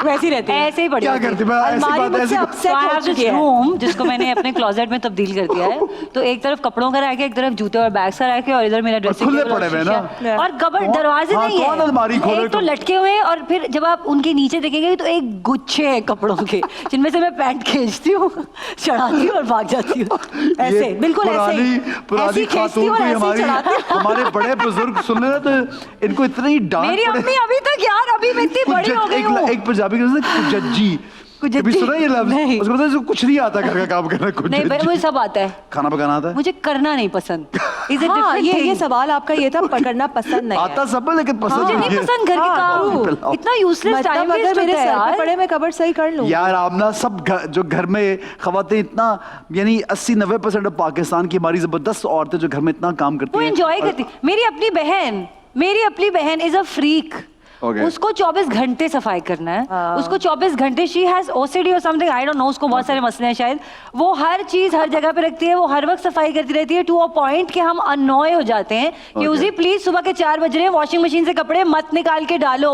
वैसी रहती है। ऐसे ही पड़ी क्या होती है। करती मैं ऐसी अलमारी बात मुझसे ऐसी upset So I हो have this चुकी है। room जिसको मैंने अपने क्लोजेट में तब्दील कर दिया है। तो एक तरफ कपड़ों का रैक है, एक तरफ जूते और बैग्स का रैक है और इधर मेरा ड्रेसिंग खुले टेबल पड़े हुए ना। है। और कबर्ड दरवाजे हाँ, नहीं है। कौन अलमारी खोले एक तो लटके हुए हैं और फिर जब आप उनके नीचे देखेंगे तो एक गुच्छे हैं कपड़ों के जिनमें से मैं पैंट खींचती हूँ, चढ़ाती हूँ और भाग जाती हूँ। ऐसे ये बिल्कुल ऐसे ही। पुरानी ऐसे ही खींचती खातून हूँ और कोई ऐसे ही हमारी चढ़ाती हूँ। हमारे बड़े बुजुर्ग सुन ले ना तो इनको इतनी डांट मेरी पड़े। अम्मी अभी तक यार अभी मैं इतनी बड़ी हो गई हूँ। एक पंजाबी के कुजज्जी कुजज्जी? कभी सुना ये लफ्ज? नहीं। उसको पता है इसको कुछ नहीं आता घर का काम करना। नहीं कुजज्जी पर मुझे सब आता है, खाना पकाना आता है मुझे करना नहीं पसंद। Is it हाँ, different ये thing? सवाल आपका ये था पकड़ना पसंद नहीं आता सब है लेकिन पसंद मुझे नहीं पसंद घर के काम, इतना यूजलेस टाइम मतलब वेस्ट अगर मेरे होता है सर पे यार। पड़े मैं कबर्ड सही कर लूँ। यार आमना सब जो घर में खवाते इतना यानी 80-90% ऑफ पाकिस्तान की हमारी जबरदस्त औरतें जो घर में इतना काम करती वो हैं एंजॉय करती। मेरी अपनी बहन इज अ फ्रीक। Okay. उसको 24 घंटे सफाई करना है, उसको 24 घंटे शी हैज ओसीडी और समथिंग आई डोंट नो, उसको बहुत सारे मसले हैं शायद। वो हर चीज हर जगह पे रखती है, वो हर वक्त सफाई करती रहती है टू अ पॉइंट कि हम अननॉय हो जाते हैं कि उसी प्लीज सुबह के 4 बज रहे हैं, वॉशिंग मशीन से कपड़े मत निकाल के डालो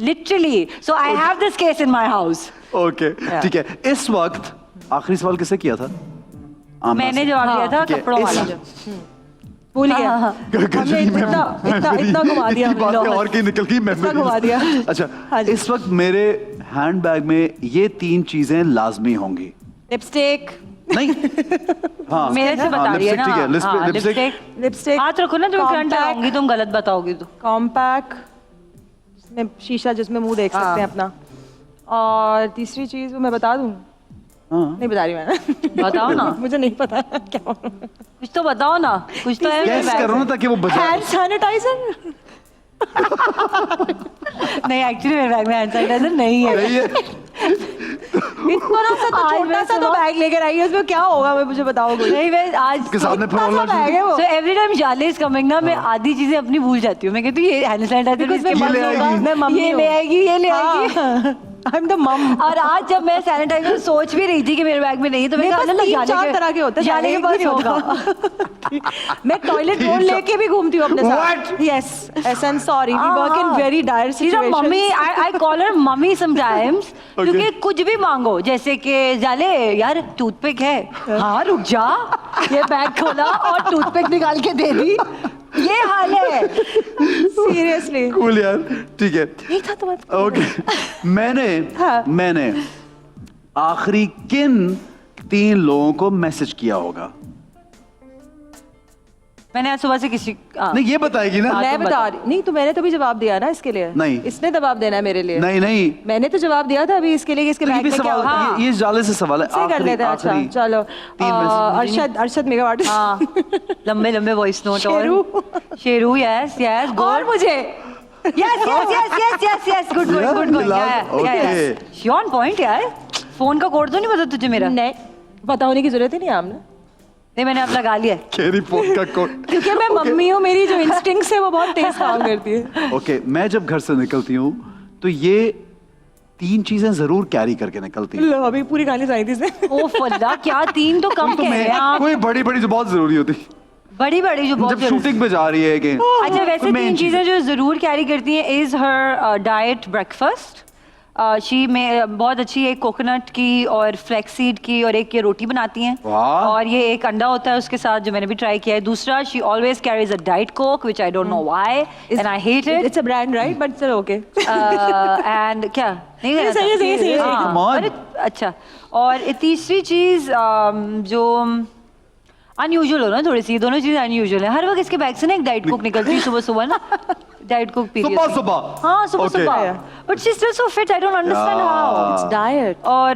literally. So I have this case in my house. Okay ठीक है। इस वक्त आखिरी सवाल किससे किया था? आमना मैंने से। जवाब दिया था ठीक है, कपड़ों वाला। भूल गया। हमने गजनी में इतना घुमा दिया की बातें और की निकल गई इतना घुमा दिया। अच्छा हाँ जी। इस वक्त मेरे हैंडबैग में ये 3 चीजें लाजमी होंगी। लिपस्टिक नहीं हाँ मेरे से बता रही है ना। लिपस्टिक ठीक है हाँ, लिपस्टिक लिपस्टिक हाथ रखो ना, तुम्हें करंट Compact. लगाऊंगी, तुम गलत बताओगी तो। कॉम्पैक्ट जिसमें शीशा जिसमें मुंह देख सकते हैं अपना। और तीसरी चीज वो मैं बता दूं नहीं बता रही मैं बताओ ना, मुझे नहीं पता क्या कुछ तो बताओ ना, कुछ तो है मेरे गैस बैग करो ना में। ताकि वो बचा। हैंड सैनिटाइजर नहीं, एक्चुअली मेरे बैग में हैंड सैनिटाइजर नहीं है। नहीं है। इतना सा तो छोटा सा तो बैग लेकर आई है, उसमें क्या होगा मुझे बताओ कुछ। नहीं, मैं आज के साथ में इतना सा फरोला बैग है वो। so every time जाले इज कमिंग ना, मैं आधी चीजें अपनी भूल जाती हूँ। मैं कहती हूँ ये हैंड सैनिटाइजर Because इसके मैं पास ले होगा, आएगी। मैं मम्मी ये हूँ। ले आएगी, ये ले आएगी। आई एम द मम। और आज जब मैं सैनिटाइजर सोच भी रही थी कि मेरे बैग में नहीं है, तो मेरे मैंने पास कहा, 3-4 तरह के होते हैं, जाले के एक पास भी नहीं होगा। मैं टॉयलेट रोल लेके भी घूमती हूँ अपने साथ। What? Yes Ehsan sorry we work in very dire She's a mummy. Situations. I call her mummy sometimes. क्योंकि कुछ भी मांगो, जैसे कि जाले यार टूथपिक है, हाँ रुक जा, ये बैग खोला और टूथपिक निकाल के दे दी, ये हाल है। सीरियसली कूल यार, ठीक है। नहीं था तो ओके, हाँ। मैंने आखिरी किन 3 लोगों को मैसेज किया होगा? मैंने आज सुबह से किसी नहीं, ये बताएगी ना। मैं तुम बता बताओ। रही नहीं, तो मैंने तो भी जवाब दिया ना इसके लिए। नहीं। इसने जवाब देना है मेरे लिए। नहीं नहीं, मैंने तो जवाब दिया था अभी इसके लिए कि इसके तो ये बैग भी में क्या सवाल, होता है। ये जाले से सवाल है। सही कर लेते हैं। अच्छा आखिरी चलो 3 मैसेज। Arshad makeup artist. हाँ, लंबे लंबे voice note. Sheru. Sheru, yes yes, और मुझे yes good Yeah, good okay. On point यार। फोन का कोड तो नहीं पता तुझे मेरा? नहीं पता होने की जरूरत ही नहीं है हमने, नहीं, मैंने अब लगा लिया। केरी फोन का कोड। क्योंकि मैं मम्मी हूँ, मेरी जो इंस्टिंक्ट्स है वो बहुत तेज काम करती है। ओके, मैं जब घर से निकलती हूँ तो ये 3 चीजें जरूर कैरी करके निकलती हूँ। लो अभी पूरी कहानी सुनाई थी इसने। ओ फल्ला, क्या 3 तो कम तो कह रहे हैं आप। कोई बड़ी बड़ी जो बहुत जरूरी होती, बड़ी बड़ी जो बहुत जब जरूरी- शूटिंग पे जा रही है कि अच्छा, वैसे कोई main 3 चीज़ चीजें जो जरूर कैरी करती हैं is her diet breakfast. She में बहुत अच्छी एक कोकोनट की और फ्लैक्सीड की और एक ये रोटी बनाती हैं, वाह। और ये एक अंडा होता है उसके साथ, जो मैंने भी ट्राई किया है। दूसरा, she always carries a diet Coke which I don't know why and I hate it. It's a brand right, but चलो ओके। एंड क्या नहीं कहना सही है, था? सही है, सही है, हाँ, come on. अरे, अच्छा, और तीसरी चीज जो अनयूजुअल हो ना थोड़ी सी, दोनों चीजें अनयूजुअल है। हर वक्त इसके बैग से ना एक डाइट कोक निकलती है सुबह सुबह ना, डाइट कोक पी रही सुबह होती है। सुबह? हाँ, सुबह Okay. सुबह, but she still so fit, I don't understand how. It's diet. और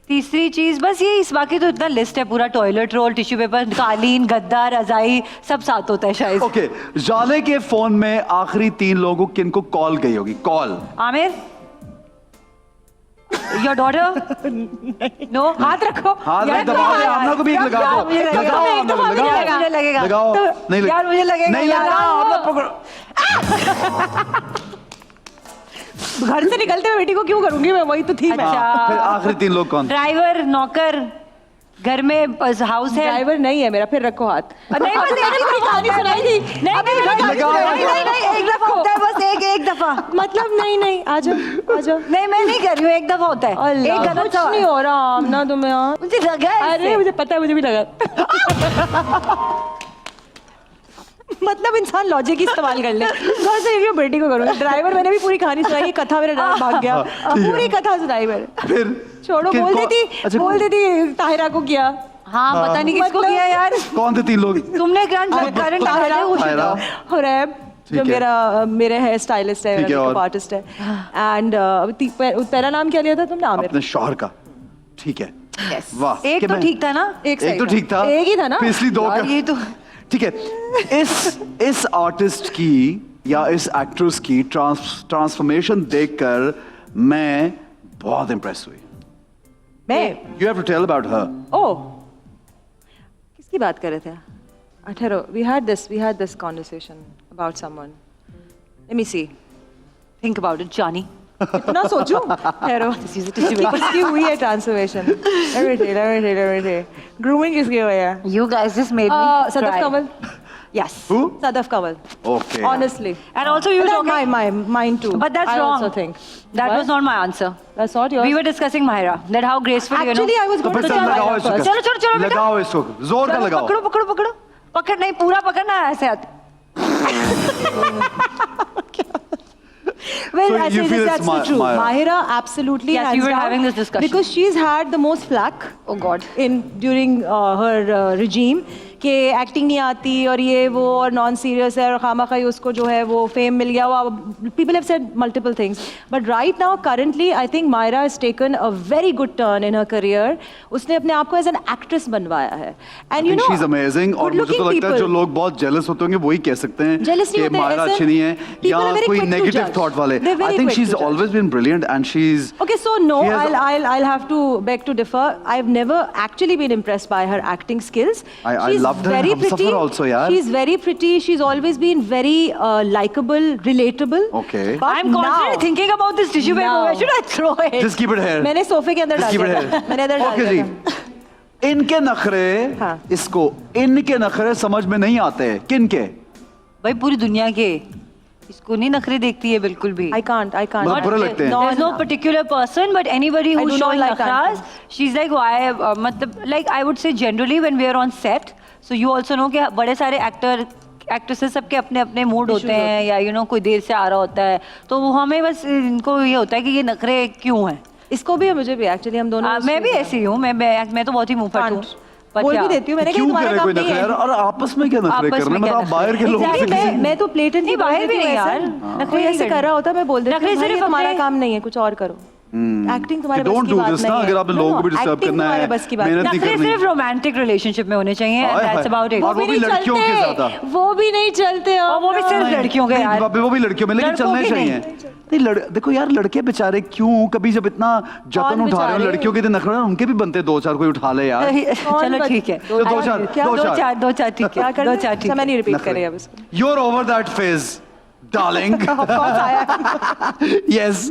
तीसरी चीज बस ये, इस बाकी तो इतना लिस्ट है पूरा, टॉयलेट रोल, टिश्यू पेपर, कालीन, गद्दा, रजाई, सब साथ होता है शायद। ओके, जाले के फोन में आखिरी 3 लोगों को किनको कॉल गई होगी? Call Aamir, your daughter? No, हाथ रखो। हाथ यार, में दबाओ, यार, आमना को भी एक यार, लगा दो। मुझे लगेगा, लगाओ, एक आमना दफा को मुझे लगाओ। लगेगा, मुझे लगेगा। लगाओ। नहीं यार, मुझे लगेगा, नहीं यार, लग रहा, लगाओ। आमना पकड़ो। घर से निकलते हुए बेटी को क्यों करूंगी मैं, वही तो थी मैं। अच्छा। फिर आखिरी 3 लोग कौन? ड्राइवर, नौकर, घर में हाउस है। ड्राइवर नहीं है मेरा, फिर रखो हाथ। नहीं, बस मैंने एक पूरी कहानी सुनाई थी। नहीं, अभी मैंने कहानी लगाओ, सुनाई नहीं, थी। नहीं, नहीं, एक दफा होता है बस, एक दफा। मतलब नहीं आ जाओ आ जाओ। नहीं, मैं नहीं कर रही हूँ, एक दफा होता है। अल्लाह, एक गलत कुछ नहीं हो रहा आमना तुम्हें यार। मुझे लगा है अरे इससे। मुझे पता है, मुझे भी लगा। मतलब इंसान लॉजिक ही इस्तेमाल कर ले। घर से क्यों बेटी को करूँगा? ड्राइवर मैंने भी पूरी कहानी सुनाई, कथा मेरा ड्राइवर भाग गया, पूरी कथा सुनाई मैंने। फिर छोड़ो, किन- बोल कौन- देती अच्छा, बोल देती ताहिरा को किया। हाँ, पता नहीं किसको मतलब- किया यार। कौन थे 3 लोग? तुमने करंट ताहिरा ताहिरा। हुरैब जो ठीक है। मेरे हेयर स्टाइलिस्ट है, ठीक है, मेकअप और? आर्टिस्ट है। एंड पहला नाम क्या लिया था तुमने? आमिर। अपने शौहर का। ठीक है, वाह। एक कि तो मैं- ठीक था ना? एक सही एक तो था। ठीक था, एक ही था ना? पिछली 2 यार, का। ये तो ठीक है, इस आर्टिस्ट की या इस एक्ट्रेस की ट्रांसफॉर्मेशन देखकर मैं बहुत इंप्रेस हुई। मैं you have to tell about her. Oh, किसकी बात कर रहे थे? ठहरो, we had this conversation about someone. Let me see. Think about it Johnny. इतना सोचूं? ठहरो, किसकी हुई है transformation? Let me see. Grooming किसकी हुई है? You guys just made me Sadaf cry. Kanwal. Yes. Who? Sadaf Kanwal. Okay. Honestly. And also you were talking. Mine too. But that's I wrong. also think. That What? was not my answer. That's not yours. We were discussing Mahira. That how graceful you know. Actually, I was तो going फिर to चल say लगाओ Mahira इसको। first. चलो, चलो, चलो, बेटा। लगाओ इसको, जोर का चलो, लगाओ। पकड़ो पकड़ो पकड़ो, पकड़ नहीं, पूरा पकड़ना है ऐसे हाथ। Well, So I you say feel this, it's that's the truth. Mahira. Mahira absolutely Yes, hands we were down, having this discussion. because she's had the most flack. Oh God. During her regime, कि एक्टिंग नहीं आती और ये वो और नॉन सीरियस है और खामखा उसको जो है वो फेम मिल गया, वो people have said multiple things, but right now currently I think Myra has taken a very good turn in her career. उसने अपने आप को एज एन एक्ट्रेस बनवाया है and you know she is amazing. और मुझे तो लगता है जो लोग बहुत जेलस होते होंगे वही कह सकते हैं कि मायरा अच्छी नहीं है या कोई नेगेटिव थॉट वाले. I think she is always been brilliant and she is okay. So no, I'll have to beg to differ. I've never actually been impressed by her acting skills. I loved her in Humsafar also, yaar. She's very pretty. She's always been very likable, relatable. Okay. But I'm constantly thinking about this tissue paper. Where should I throw it? Just keep it here. मैंने सोफे के अंदर डाल दिया था. मैंने अंदर डाल Okay दिया जी. था. इनके नखरे हाँ. इनके नखरे समझ में नहीं आते. किनके? भाई पूरी दुनिया के. इसको नहीं नखरे देखती है बिल्कुल भी. I can't. बहुत बुरे लगते हैं. There's no particular person, but anybody I who's do not showing like nakhras, she's like why? मतलब like I would say generally when we are on set, so you also know कि बड़े सारे एक्ट्रेसेस सबके अपने अपने मूड होते हैं या you know कोई देर से आ रहा होता है, तो वो हमें बस इनको ये होता है कि ये नखरे क्यों हैं. इसको भी है मुझे भी एक्चुअली हम दोनों. मैं भी ऐसी हूँ. मैं तो बहुत ही मुंहफट हूँ. बोल भी देती हूँ मैंने कि क्यों तुम्हारा करे काम कोई नहीं नखरे है. यार? और आपस में क्या नखरे आपस करने में मतलब क्या आप बाहर के लोगों से Exactly, मैं तो प्लेटेंट नहीं, बाहर भी नहीं यार. नखरे ऐसे कर रहा होता मैं बोल देती नखरे हूँ भाई सिर्फ ये तुम्हारा अपने- काम नहीं है, कुछ और करो. एक्टिंग तुम्हारे बस डोंट की डू बात दिस नहीं ना. है. अगर आपने लोगों को भी डिस्टर्ब acting करना है, तुम्हारे बस की बात मेहनत नहीं. नहीं नखरे करनी. सिर्फ रोमांटिक रिलेशनशिप में होने चाहिए and hi, that's hi. about it. और वो भी लड़कियों के ज्यादा. वो भी नहीं चलते और वो भी सिर्फ लड़कियों के यार. बाबे वो भी लड़कियों में लेकिन लड़कों चलने के चाहिए. नहीं देखो यार लड़के बेचारे क्यों कभी जब इतना जतन कौन उठा रहे हो बेचारे? लड़कियों के दिन नखरे उनके भी बनते 2-4 कोई उठा ले यार. चलो ठीक है. दो चार दो चार ठीक क्या है. करना 2-4 ठीक मैं है. नहीं रिपीट नखरे. करें अब इसको. You're over that phase, darling. Of course I am. Yes,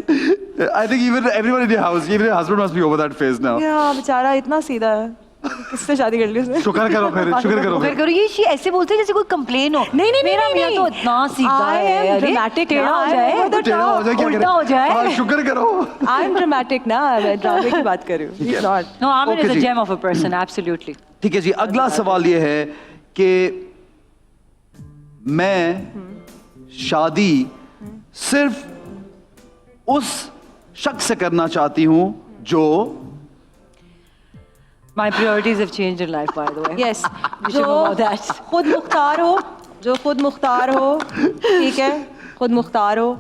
I think even everyone in your house, even your husband must be over that phase now. यार बेचारा इतना सीधा है. किससे शादी कर ली उसने? शुक्र करो फिर, शुक्र करो फिर फिर. करो ये ऐसे बोलते हैं जैसे कोई कंप्लेन हो. नहीं, नहीं, मेरा नहीं, मियां नहीं. तो इतना सीधा I है. am अरे, dramatic टेढ़ा ना, हो I am जाए. over the टेढ़ा हो जाए क्या उल्टा करें? हो जाए. हाँ, शुक्र करो. I am dramatic ना, मैं ड्रामे की बात कर रही हूँ. He's not. No, Amin Okay is a ji. gem of a person, absolutely. ठीक है जी. अगला सवाल ये है कि मैं शादी सिर्फ उस शख्स से करना चाहती हूँ जो My priorities have changed in life, by the way. Yes. You should know about that. खुद मुख्तार हो, जो खुद मुख्तार हो, ठीक है, खुद मुख्तार हो.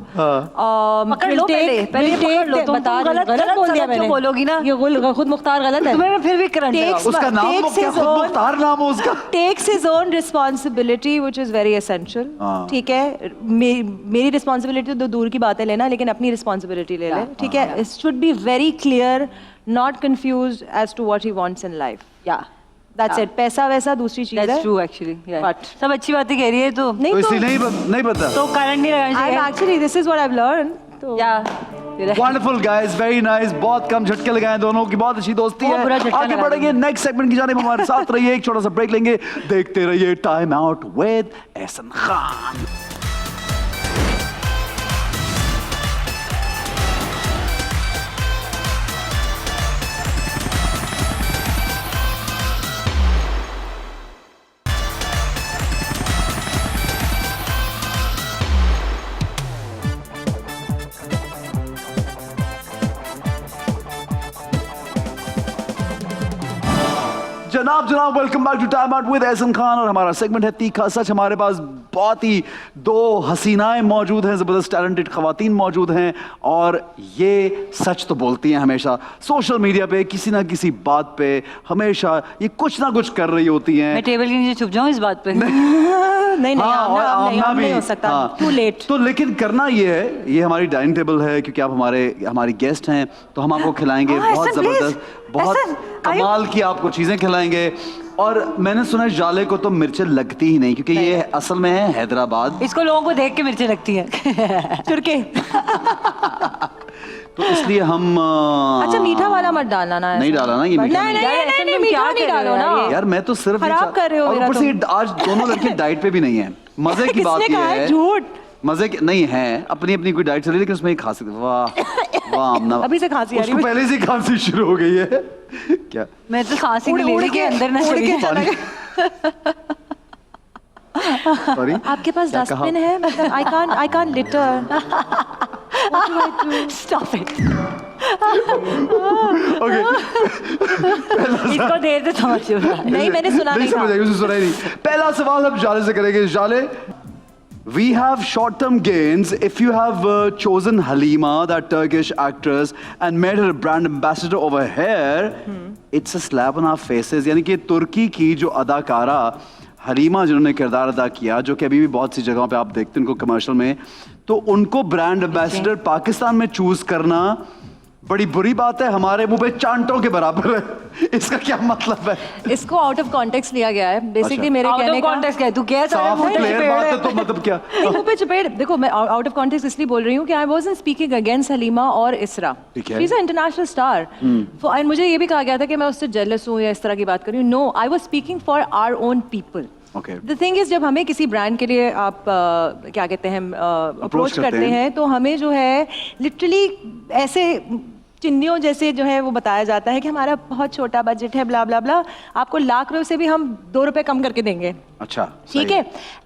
पकड़ लो पहले पकड़ लो. तुम बता गलत बोल दिया जो मैंने. बोलोगी ना. ये खुद मुख्तार गलत है. तुम्हें मैं फिर भी करंट Takes- उसका नाम takes क्या his खुद own- मुख्तार नाम हो उसका. takes his own responsibility which is very essential. हाँ. ठीक है, मेरी responsibility तो दूर की बात है लेना, लेकिन अपनी responsibility ले ले. ठीक है, it should be very clear, not confused as to what he wants in life. Yeah. That's it. पैसा वैसा दूसरी चीज है. That's true actually. Yeah. But- सब अच्छी बातें कह रही है तो नहीं तो तो इसलिए नहीं पता. तो करंट नहीं लगाना I'm चाहिए. actually this is what I've learned. तो Yeah. Wonderful guys, very nice. बहुत कम झटके लगाए दोनों की, बहुत अच्छी दोस्ती बहुत बुरा है. झटका आगे लगा बढ़ेंगे नेक्स्ट सेगमेंट की जानिब. हमारे साथ रहिए, एक छोटा सा ब्रेक लेंगे. देखते रहिए time out with Ehsan Khan. जनाब welcome back to time out with Ehsan Khan. और हमारा सेगमेंट है तीखा सच. हमारे पास बहुत ही दो हसीनाएं मौजूद हैं, जबरदस्त टैलेंटेड खवातीन मौजूद हैं और ये सच तो बोलती हैं हमेशा. सोशल मीडिया पे किसी ना किसी बात पे हमेशा ये कुछ ना कुछ कर रही होती हैं. मैं टेबल के नीचे छुप जाऊं इस बात पे. नहीं और आमना नहीं हो सकता. हाँ. Too late. तो लेकिन करना ये है, ये हमारी डाइनिंग टेबल है क्योंकि आप हमारी गेस्ट हैं, तो हम आपको खिलाएंगे हाँ, बहुत ऐसा please. जबरदस्त, बहुत ऐसा, कमाल की आपको चीजें खिलाएंगे. और मैंने सुना है जाले को तो मिर्चें लगती ही नहीं क्योंकि ये असल में है हैदराबाद. इसको लोगों को देख के मिर्चें लगती हैं. तुर्के. तो इसलिए हम अच्छा मीठा वाला मत डालना ना. नहीं डाला ना ये मीठा नहीं नहीं. नहीं यार, ऐसा नहीं तुम मीठा क्या नहीं कर रहे डालो हो ना. यार? यार मैं तो सिर्फ खराब कर रहे हो और मेरा ऊपर से तुम. आज दोनों लड़के डाइट पे भी नहीं है. मजे की बात किसने ये कहा है है, झूठ? मजे की नहीं है, अपनी अपनी कोई डाइट चल रही है लेकिन उसमें एक खांसी. वाह वाह आमना, अभी से खांसी आ रही उसको है. पहले से ही खांसी शुरू हो गई है. क्या मैं तो खांसी उड़- में उड़ लेने के के- अंदर ना उड़ चली. के चला सॉरी. आपके पास क्या कहा? डस्टबिन है? मतलब I can't litre. Stop it. Okay इसको देर से समझ नहीं, मैंने सुना नहीं समझ आई, उसे सुना ही नहीं। पहला सवाल हम जाले से करेंगे। जाले, we have short-term gains if you have chosen Halima, that Turkish actress, and made her brand ambassador over here. It's a slap on our faces. यानी कि तुर्की की जो अदाकारा हलीमा जिन्होंने किरदार अदा किया, जो कि अभी भी बहुत सी जगहों पे आप देखते हैं उनको कमर्शियल में, तो उनको ब्रांड एम्बेसडर पाकिस्तान में चूज करना बड़ी बुरी बात है, हमारे मुंह पे चांटों के बराबर है। इसका क्या मतलब है? इसको आउट ऑफ कॉन्टेक्स्ट लिया गया है बेसिकली। मेरे आउट कहने ऑफ का कॉन्टेक्स्ट क्या है? तू कह साफ क्लियर बात है, तो मतलब क्या? नहीं, मुंह पे चपेट। देखो, मैं आउट ऑफ कॉन्टेक्स्ट इसलिए बोल रही हूँ कि I wasn't speaking against Halima और इसरा। ठीक है। She is a international star. And मुझे ये भी कहा गया था कि मैं उससे जेलस हूँ या इस तरह की बात कर रही हूँ। No, I was speaking for our own people. Okay. The thing is, जब हमें किसी ब्रांड के लिए आप क्या कहते हैं अप्रोच करते हैं, तो हमें जो है लिटरली ऐसे चिन्नियों जैसे जो है वो बताया जाता है कि हमारा बहुत छोटा बजट है, ब्ला ब्ला ब्ला, आपको लाख रुपए से भी हम 2 रुपए कम करके देंगे। अच्छा, ठीक है।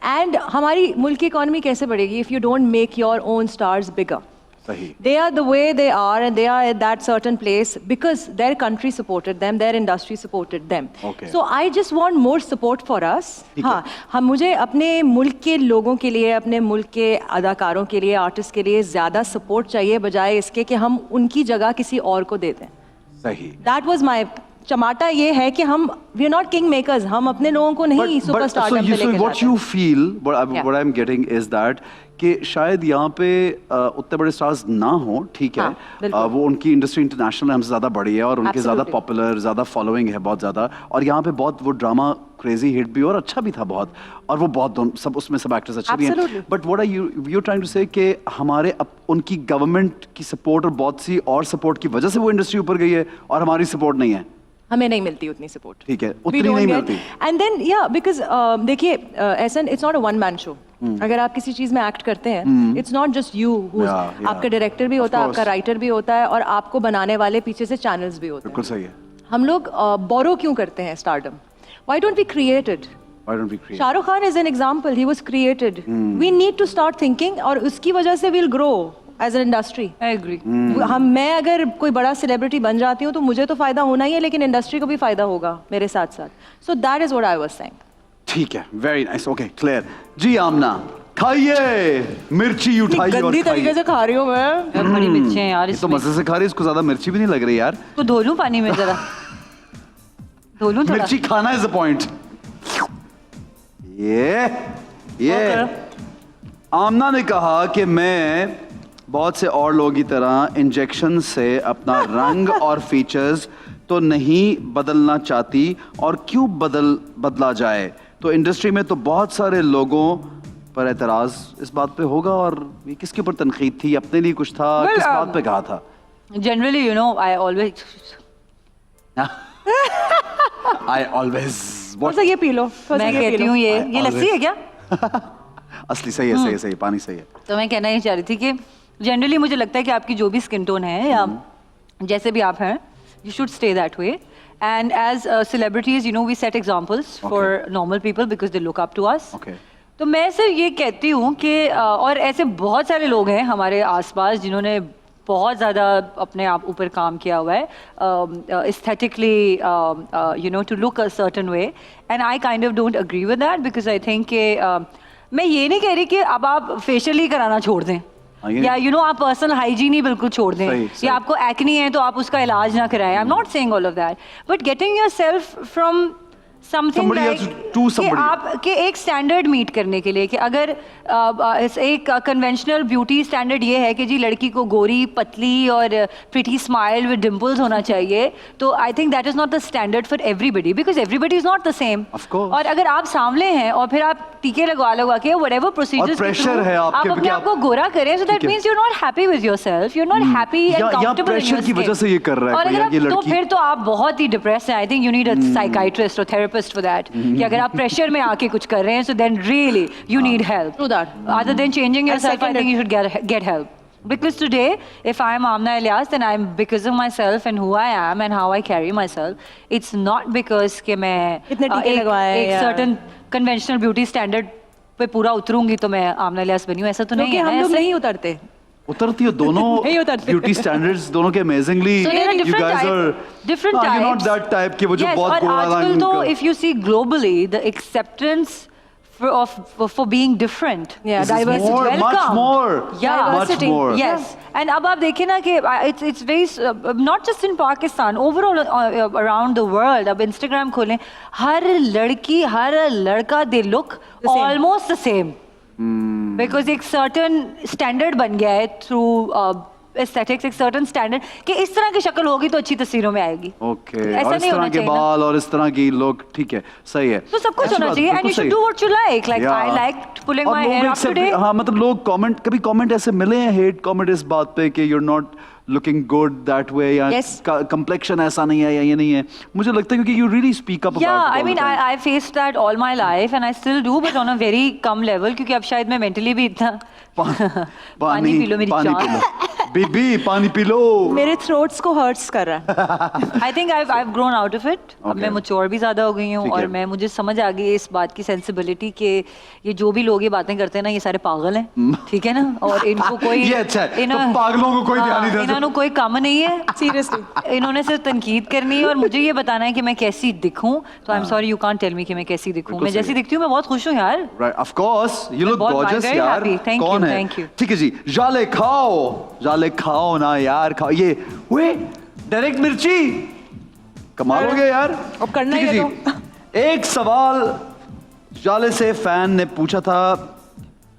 एंड हमारी मुल्क की इकोनॉमी कैसे बढ़ेगी if you don't make your own stars bigger? सही। They are the way they are, and they are at that certain place because their country supported them, their industry supported them. Okay. So I just want more support for us. हाँ, हम मुझे अपने मुल्क के लोगों के लिए, अपने मुल्क के अदाकारों के लिए, आर्टिस्ट के लिए ज़्यादा सपोर्ट चाहिए, बजाय इसके कि हम उनकी जगह किसी और को दे दें। सही। That was my चमाटा ये है कि हम we are not king makers, हम अपने लोगों को नहीं सुपरस्टार पे लेके जाते। what you feel, what I'm getting is that कि शायद यहाँ पे उतने बड़े स्टार्स ना हो, ठीक है, हाँ, वो उनकी इंडस्ट्री इंटरनेशनल हमसे ज़्यादा बड़ी है और उनके ज़्यादा Absolutely. पॉपुलर, ज़्यादा फॉलोइंग है बहुत ज़्यादा, और यहाँ पे बहुत वो ड्रामा क्रेजी हिट भी और अच्छा भी था बहुत, और वो बहुत सब उसमें सब एक्टर्स अच्छे भी हैं। Absolutely. But what are you trying to say कि हमारे उनकी गवर्नमेंट की सपोर्ट और बहुत सी और सपोर्ट की वजह से वो इंडस्ट्री ऊपर गई है और हमारी सपोर्ट नहीं है? हमें नहीं मिलती उतनी सपोर्ट। ठीक है, उतनी नहीं मिलती। एंड देन या बिकॉज देखिए, ऐसा it's not a one man show. अगर आप किसी चीज में एक्ट करते हैं, इट्स नॉट जस्ट यू, आपका डायरेक्टर भी होता है, आपका राइटर भी होता है, और आपको बनाने वाले पीछे से चैनल्स भी होते हैं। बिल्कुल सही है। हम लोग बोरो क्यों करते हैं stardom? Why don't we create it? Why don't we create? Shahrukh Khan is an example, he was created. We need to start thinking, और उसकी वजह से we'll grow as an industry. I agree. मैं अगर कोई बड़ा सेलिब्रिटी बन जाती हूँ तो मुझे तो फायदा होना ही है, लेकिन इंडस्ट्री को भी फायदा होगा मेरे साथ साथ। So that is what I was saying. ठीक है, वेरी नाइस, ओके, क्लियर। जी आमना, खाइए, मिर्ची उठाइए और गंदी तरीके खाइए। से खा रही हूँ मैं। बड़ी मिर्ची है यार ये तो इसमें। मजे से खा रही है, इसको ज्यादा मिर्ची भी नहीं लग रही यार। तो धो लूं पानी में जरा, धो लूं थोड़ा। मिर्ची खाना इज द पॉइंट। ये आमना ने कहा कि मैं बहुत से और लोगों की तरह इंजेक्शन से अपना रंग और फीचर्स तो नहीं बदलना चाहती, और क्यों बदला जाए, तो इंडस्ट्री में तो बहुत सारे लोगों पर एतराज इस बात पे होगा। और ये किसके ऊपर तनकीद थी? अपने लिए कुछ था? Well, किस बात पे कहा था? Generally, you know, I always थोड़ा सा ये पी लो, थोड़ा सा मैं ये पी कहती लो। हूँ ये I लस्सी है क्या? असली सही है, सही है, सही है, पानी सही है। तो मैं कहना ये चाह रही थी कि जनरली मुझे लगता है कि आपकी जो भी स्किन टोन है या जैसे भी आप हैं, you should stay that way. And as celebrities, you know, we set examples for normal people because they look up to us. Okay. तो मैं सिर्फ ये कहती हूँ कि और ऐसे बहुत सारे लोग हैं हमारे आसपास जिन्होंने बहुत ज़्यादा अपने आप ऊपर काम किया हुआ है, aesthetically, you know, to look a certain way. And I kind of don't agree with that because I think कि मैं ये नहीं कह रही कि अब आप फेशियल ही कराना छोड़ दें, या यू नो आप पर्सनल हाइजीन ही बिल्कुल छोड़ दें, या आपको एक्नी है तो आप उसका इलाज ना कराएं। I am not saying all of that, but getting yourself from something कि आप के एक स्टैंडर्ड मीट करने के लिए कि अगर एक कन्वेंशनल ब्यूटी स्टैंडर्ड ये है कि जी लड़की को गोरी पतली और प्रिटी स्माइल विद डिम्पल्स होना चाहिए, तो I think that is not the standard for everybody because everybody is not the same. और अगर आप सांवले हैं और फिर आप टीके लगवा के व्हाटएवर प्रोसीजर्स आप अपने आप को गोरा करें, so that means you are not happy with yourself, you are not happy and comfortable in your की वजह से ये कर रहा है। और अगर तो फिर तो आप बहुत ही डिप्रेस्ड हैं। I think you need a psychiatrist और थेरेपिस्ट for that कि अगर आप प्रेशर में आके कुछ कर रहे हैं, so then really you need help. True that. Other than changing yourself, I think you should get help. Because today, if I am Amna Ilyas, then I'm because of myself and who I am and how I carry myself. It's not because कि मैं इतने टीके लगवाए एक certain conventional beauty standard पे पूरा उतरूंगी तो मैं आमना इलियास बनी हूँ, ऐसा तो नहीं है। हम लोग नहीं उतरते। उतरती हो दोनों नहीं उतरती। ब्यूटी स्टैंडर्ड्स दोनों के amazingly So they're you different guys type- are different you're not types. that type के वो जो Yes, बहुत और गोरा आजकल रंग तो का- if you see globally the acceptance for being different Yeah, This is diversity. more, much Welcome. more, Yeah. much Diversity. more. Yes, and अब आप देखिए ना कि it's very not just in Pakistan, overall around the world. अब Instagram खोलें, हर लड़की हर लड़का they look The same. almost the same. Because एक certain standard बन गया है through aesthetics, एक certain standard कि इस तरह की शक्ल होगी तो अच्छी तस्वीरों में आएगी. ओके ऐसा और इस नहीं तरह होना के चाहिए ना. बाल और इस तरह की लुक ठीक है सही है तो सब कुछ अच्छी होना बात, चाहिए and बिल्कुल you should सही। do what you like. Like Yeah. I liked pulling और my लोग hair up accept- today. हाँ मतलब लोग कमेंट कभी कमेंट ऐसे मिले हैं हेट कमेंट इस बात पे कि you're not looking good that way या Yes. complexion ऐसा नहीं है या ये नहीं है मुझे लगता है क्योंकि you really speak up Yeah, about it I all mean, the time. I faced that all my life and I still do, but on a very come level क्योंकि अब शायद मैं mentally भी इतना पानी पी लो मेरी पानी पी जान. लो बीबी पानी पी लो मेरे थ्रोट्स को हर्ट्स कर रहा है। I think I've grown out of it. अब Okay. मैं mature भी ज़्यादा हो गई हूँ ठीक और है। मैं मुझे समझ आ गई है इस बात की sensibility कि ये जो भी लोग ये बातें करते हैं ना ये सारे पागल हैं, ठीक है ना? और इनको कोई ये अच्छा है तो पागलों को कोई ध्यान नहीं देता इन्होंने कोई काम नहीं है. सीरियसली इन्होंने सिर्फ तनकीद करनी है और मुझे ये बताना है कि मैं कैसी दिखूं. तो I am sorry you can't tell me कि मैं कैसी दिखूं. बिल्कुल मैं जैसी सही है। दिखती हूँ मैं बहुत खुश हूँ यार. Right, of course, you look बहुत gorgeous very यार. happy. Thank कौन you, है? thank you. ठीक है जी, जाले खाओ ना यार खाओ ये वे डायरेक्ट मिर्ची कमाल हो गया यार. अब करना ठीक ही है है जी. एक सवाल जाले से फैन ने पूछा था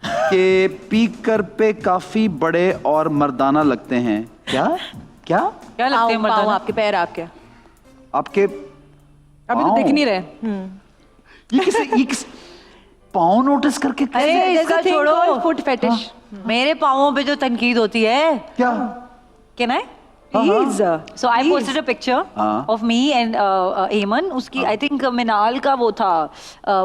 कि पीकर पे काफी बड़े और मर्दाना लगते हैं. क्या क्या क्या लगते हैं पाँव मर्दाना? आपके पैर आपके आपके अभी तो पाँव? दिख नहीं रहे। ये किस पाँव नोटिस करके अरे There's a इसका thing छोड़ो. called foot fetish. मेरे पाँवों पे जो तनकीद होती है. क्या Can I? Please. So I posted a picture हाँ. of me and Eamon. उसकी I think मिनाल का वो था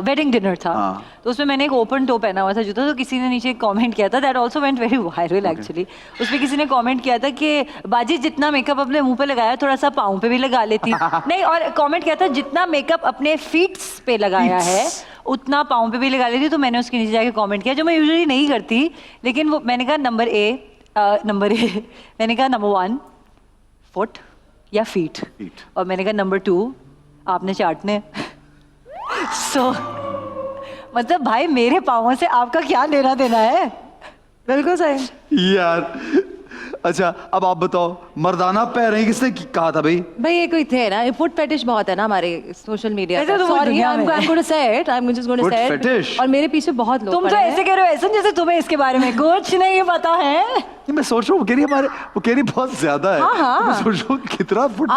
wedding dinner था. हाँ. तो उसमें मैंने एक open toe पहना हुआ था जूता. तो किसी ने नीचे comment किया था. That also went very viral actually. उसमें किसी ने comment किया था कि बाजी जितना मेकअप अपने मुंह पे लगाया थोड़ा सा पाँव पे भी लगा लेती. नहीं और comment किया था जितना मेकअप अपने feet पे लगाया है उतना पाँव पे भी लगा लेती. तो मैंने उसके नीचे जाके comment किया जो मैं usually नहीं करती. लेकिन वो मैंने कहा नंबर ए मैंने कहा नंबर 1 फुट या फीट Feet. और मैंने कहा नंबर 2 आपने चाटने. सो मतलब भाई मेरे पाँवों से आपका क्या लेना देना है? बिल्कुल सही। यार अच्छा अब आप बताओ मर्दाना पैर हैं किसने कहा था भाई भाई ये कोई थे ना फुट फेटिश बहुत है ना हमारे सोशल मीडिया ऐसे पे। तो पूरी सॉरी दुनिया आई में am going to say it I am just going to Foot say fetish? It. और मेरे पीछे बहुत लोग तुम तो पड़े हैं। ऐसे कह रहे हो ऐसा जैसे तुम्हें इसके बारे में कुछ नहीं पता है. ये मैं सोच रहा हूँ वो कह रही हमारे वो कह रही बहुत ज्यादा है. हाँ, हाँ. मैं सोच रहा हूँ कितना foot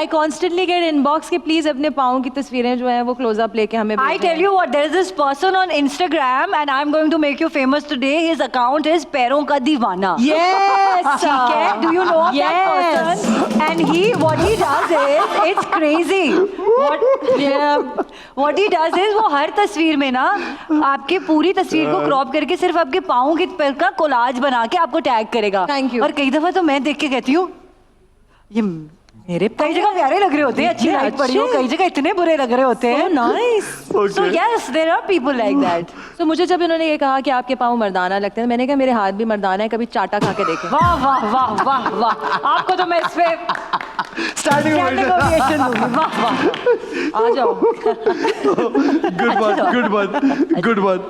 I constantly get inbox के प्लीज अपने पाँव की तस्वीरें जो हैं वो क्लोजअप लेके हमें I भेजें। tell you what, there is this person on Instagram and I'm going to make you famous today. His account is पैरों का दीवाना. Yes. ठीक है? Do you know of Yes. that person? And what he does is, it's crazy. What he does is वो हर तस्वीर में ना आपके पूरी तस्वीर को क्रॉप करके सिर्फ आपके पाँव के पैर का कोलाज बना के आपको टैग करेगा. Thank you. और कई दफा तो मैं देख के कहती हूँ ये मेरे कई जगह प्यारे लग रहे होते हैं, अच्छी इतने लाइट पड़ी हो, अच्छे। कई जगह इतने बुरे लग रहे होते So हैं. nice. So yes, there are people like that. तो मुझे जब इन्होंने ये कहा कि आपके पाँव मर्दाना लगते हैं मैंने कहा मेरे हाथ भी मर्दाना है कभी चाटा खा के देखें। वाह वाह वाह वाह वाह. आपको तो मैं इस पे स्टार्टिंग standing ovation दूंगी. वाह वाह. आ जाओ. गुड बात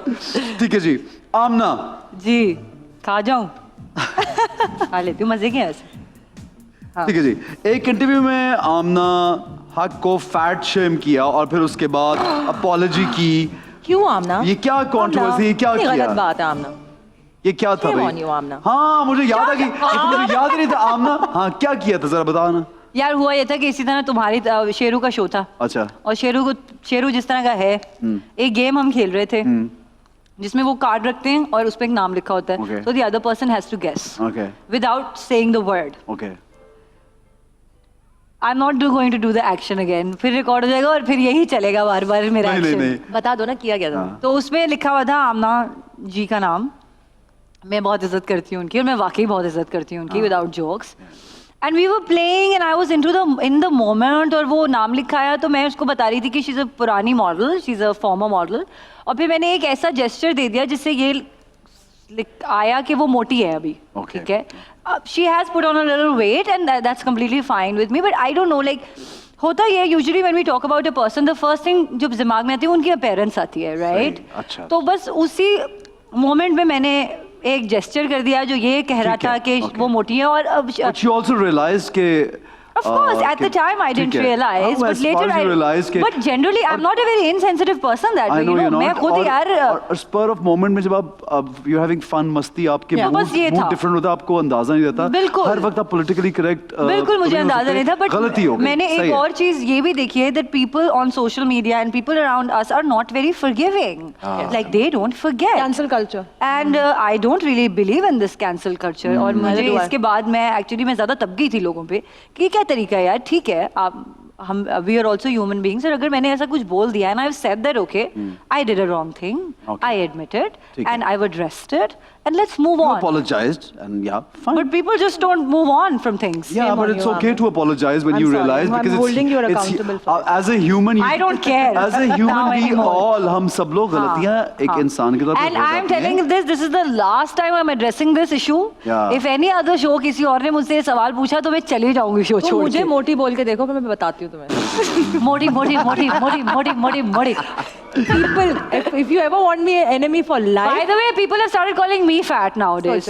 ठीक है जी आमना जी खा जाऊं. खा लेती हूँ, मजे के हैं ऐसे. ठीक है जी एक इंटरव्यू में आमना हक को फैट शेम किया और फिर उसके बाद अपॉलॉजी की. क्यों आमना? ये क्या कंट्रोवर्सी क्या ये किया गलत बात है आमना। ये क्या था Shame भाई on you, आमना। हाँ मुझे याद है कि मुझे याद ही नहीं था आमना हाँ क्या किया था जरा बताओ ना. यार हुआ ये था कि इसी तरह तुम्हारी शेरू का शो था अच्छा और शेरू जिस तरह का है, एक गेम हम खेल रहे थे जिसमें वो कार्ड रखते हैं और उस पर एक नाम लिखा होता है. Okay. So the other person has to guess okay without saying the word. Okay I'm not going to do the action again. फिर रिकॉर्ड हो जाएगा और फिर यही चलेगा बार बार मेरा नहीं नहीं action. नहीं बता दो ना किया गया था। हाँ. तो उसमें लिखा हुआ था आमना जी का नाम. मैं बहुत इज्जत करती हूँ उनकी और मैं वाकई बहुत इज्जत करती हूँ उनकी without jokes. And we were playing and I was in the moment और वो नाम लिखा है तो मैं उसको बता रही थी कि शी इज़ अ पुरानी model, she is a former model. और फिर मैंने एक ऐसा जेस्चर दे दिया जिससे ये आया कि वो मोटी है अभी, ठीक है. She has put on a little weight and that's completely fine with me, but I don't know, like होता ये usually when we talk about a person, the first thing जो दिमाग में आती है उनकी appearance आती है, right? अच्छा. तो बस उसी moment में मैंने एक gesture कर दिया जो ये कह रहा था कि वो मोटी है और अब. But she also realized कि Of course, at the time I didn't realize, but later I realized. But generally, I'm not a very insensitive person that way. You know, मैं खुद यार. और spur of moment में जब आप you're having fun, मस्ती, आपके mood different होता है, आपको अंदाजा नहीं रहता. बिल्कुल. हर वक्त आप politically correct. बिल्कुल मुझे अंदाजा नहीं था, but गलती हो गई. मैंने एक और चीज ये भी देखी है that people on social media and people around us are not very forgiving. Like they don't forget. Cancel culture. And I don't really believe in this cancel culture. और मुझे इसके बाद मैं actually मैं ज़्यादा तब गई थी लोगों पे कि क्या तरीका है यार, ठीक है आप हम we are also human beings, और अगर मैंने ऐसा कुछ बोल दिया and I have said that okay I did a wrong thing, I admit it and I would rest it and let's move on. You apologized and yeah, fine. But people just don't move on from things. Yeah, but it's okay to apologize when you realize, because I'm holding you accountable for it. As a human, I don't care. As a human, we all, हम सब लोग गलतियाँ एक इंसान के तौर पे. And I'm telling this is the last time I'm addressing this issue. Yeah. If any other show किसी और ने मुझसे ये सवाल पूछा तो मैं चली जाऊंगी शो छोड़ के. मुझे मोटी बोल के देखो, मैं बताती हूँ तुम्हें. मोटी मोटी मोटी मोटी मोटी मोटी मोटी. People, if you ever want me an enemy for life. By the way, people have started calling me fat nowadays.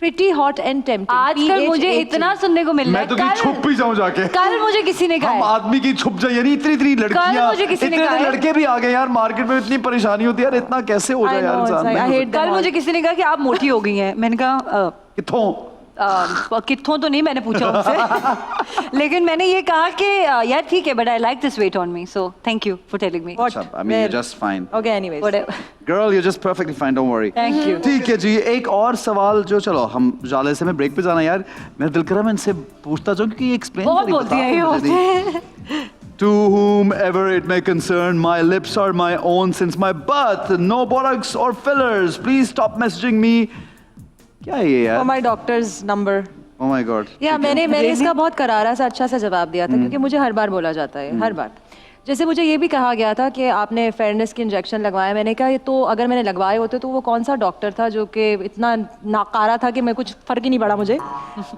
Pretty hot and tempting. आजकल मुझे इतना सुनने को मिल रहा है. मैं तो कहीं छुप भी जाऊं जाके. कल मुझे किसी ने कहा. हम आदमी की छुप जाए, यानी इतनी लड़कियां, इतने लड़के भी आ गए यार मार्केट में, इतनी परेशानी होती है यार, इतना कैसे हो जाए यार इंसान. कल मुझे किसी ने कहा कि आप मोटी हो गई हैं. मैंने कहा किथों कित्थों तो नहीं मैंने पूछा उनसे. लेकिन मैंने ये कहा कि यार ठीक है, but I like this weight on me, so thank you for telling me. I mean you're just fine. Okay, anyways. Whatever. Girl, you're just perfectly fine, don't worry. Thank you. ठीक है जी, एक और सवाल जो, चलो हम जाले से मैं ब्रेक पे जाना यार, मेरा दिल कर रहा है मैं इनसे पूछता जाऊं क्योंकि एक्सप्लेन बहुत बोलती है ये होते. To whomever it may concern, my lips are my own since my birth. No botox or fillers. Please stop messaging me. क्या है ये यार? For my doctor's number. Oh my God. या मैंने इसका बहुत करारा सा अच्छा सा जवाब दिया था, क्योंकि मुझे हर बार बोला जाता है, हर बार. जैसे मुझे ये भी कहा गया था कि आपने फेयरनेस की इंजेक्शन लगवाया. मैंने कहा ये तो अगर मैंने लगवाए होते तो वो कौन सा डॉक्टर था जो कि इतना नाकारा था कि मैं कुछ फर्क ही नहीं पड़ा मुझे.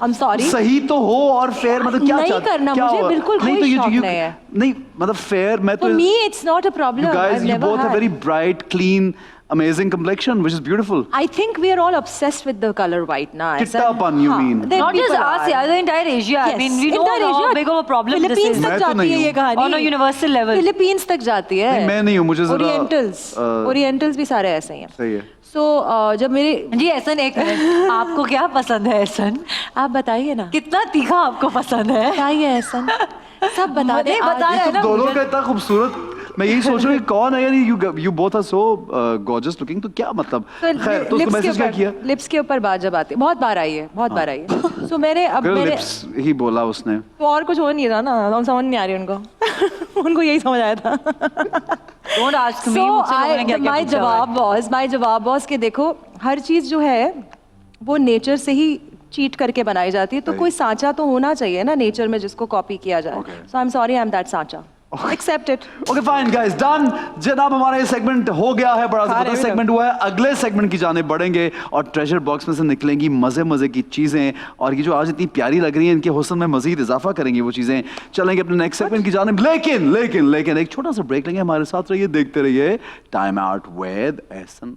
I'm sorry. सही तो हो और फेयर मतलब क्या नहीं करना मुझे बिल्कुल कोई शौक नहीं है. नहीं मतलब फेयर मैं तो. For me it's not a problem. You guys, you both have very bright, clean, amazing complexion, which is beautiful. I think we are all obsessed with the color white now. Kittapan, you mean? Not just us, yeah, the entire Asia. Yes. I mean, we know how big of a problem this is. Philippines तक जाती है ये कहानी. On a universal level. Philippines तक जाती है. नहीं, मैं नहीं हूँ, मुझे जरा. Orientals भी सारे ऐसे ही हैं. सही है. So जब मेरे जी एहसन, एक मिनट, आपको क्या पसंद है एहसन? आप बताइए ना. कितना तीखा आपको पसंद है? बताइए एहसन. सब बता दे. बता रहे हैं ना. दोनों का इतना खूबसूरत. मैं यही सोच रहा हूँ कौन है यार. you both are so gorgeous looking. तो क्या मतलब? खैर तो उसको मैसेज क्या किया? लिप्स के ऊपर बात जब आती है, बहुत बार आई है. So मैंने लिप्स ही बोला उसने. तो और कुछ हो नहीं रहा ना, हम समझ नहीं आ रही उनको. उनको यही समझ आया था. Don't ask me. My जवाब was कि देखो हर चीज जो है वो नेचर से ही चीट करके बनाई जाती है, तो कोई सांचा तो होना चाहिए ना नेचर में जिसको कॉपी किया जाए. So I'm sorry, I'm that सांचा. Accept it. Okay, fine, guys, done. जनाब हमारा ये सेगमेंट हो गया है, बड़ा जबरदस्त सेगमेंट हुआ है. अगले सेगमेंट की जाने बढ़ेंगे और ट्रेजर बॉक्स में से निकलेंगी मजे की चीजें, और ये जो आज इतनी प्यारी लग रही हैं इनके हुस्न में मजीद इजाफा करेंगे वो चीजें. चलेंगे अपने नेक्स्ट सेगमेंट की जाने. लेकिन एक छोटा सा ब्रेक लेंगे. हमारे साथ रहिए, देखते रहिए टाइम आउट विद एहसन.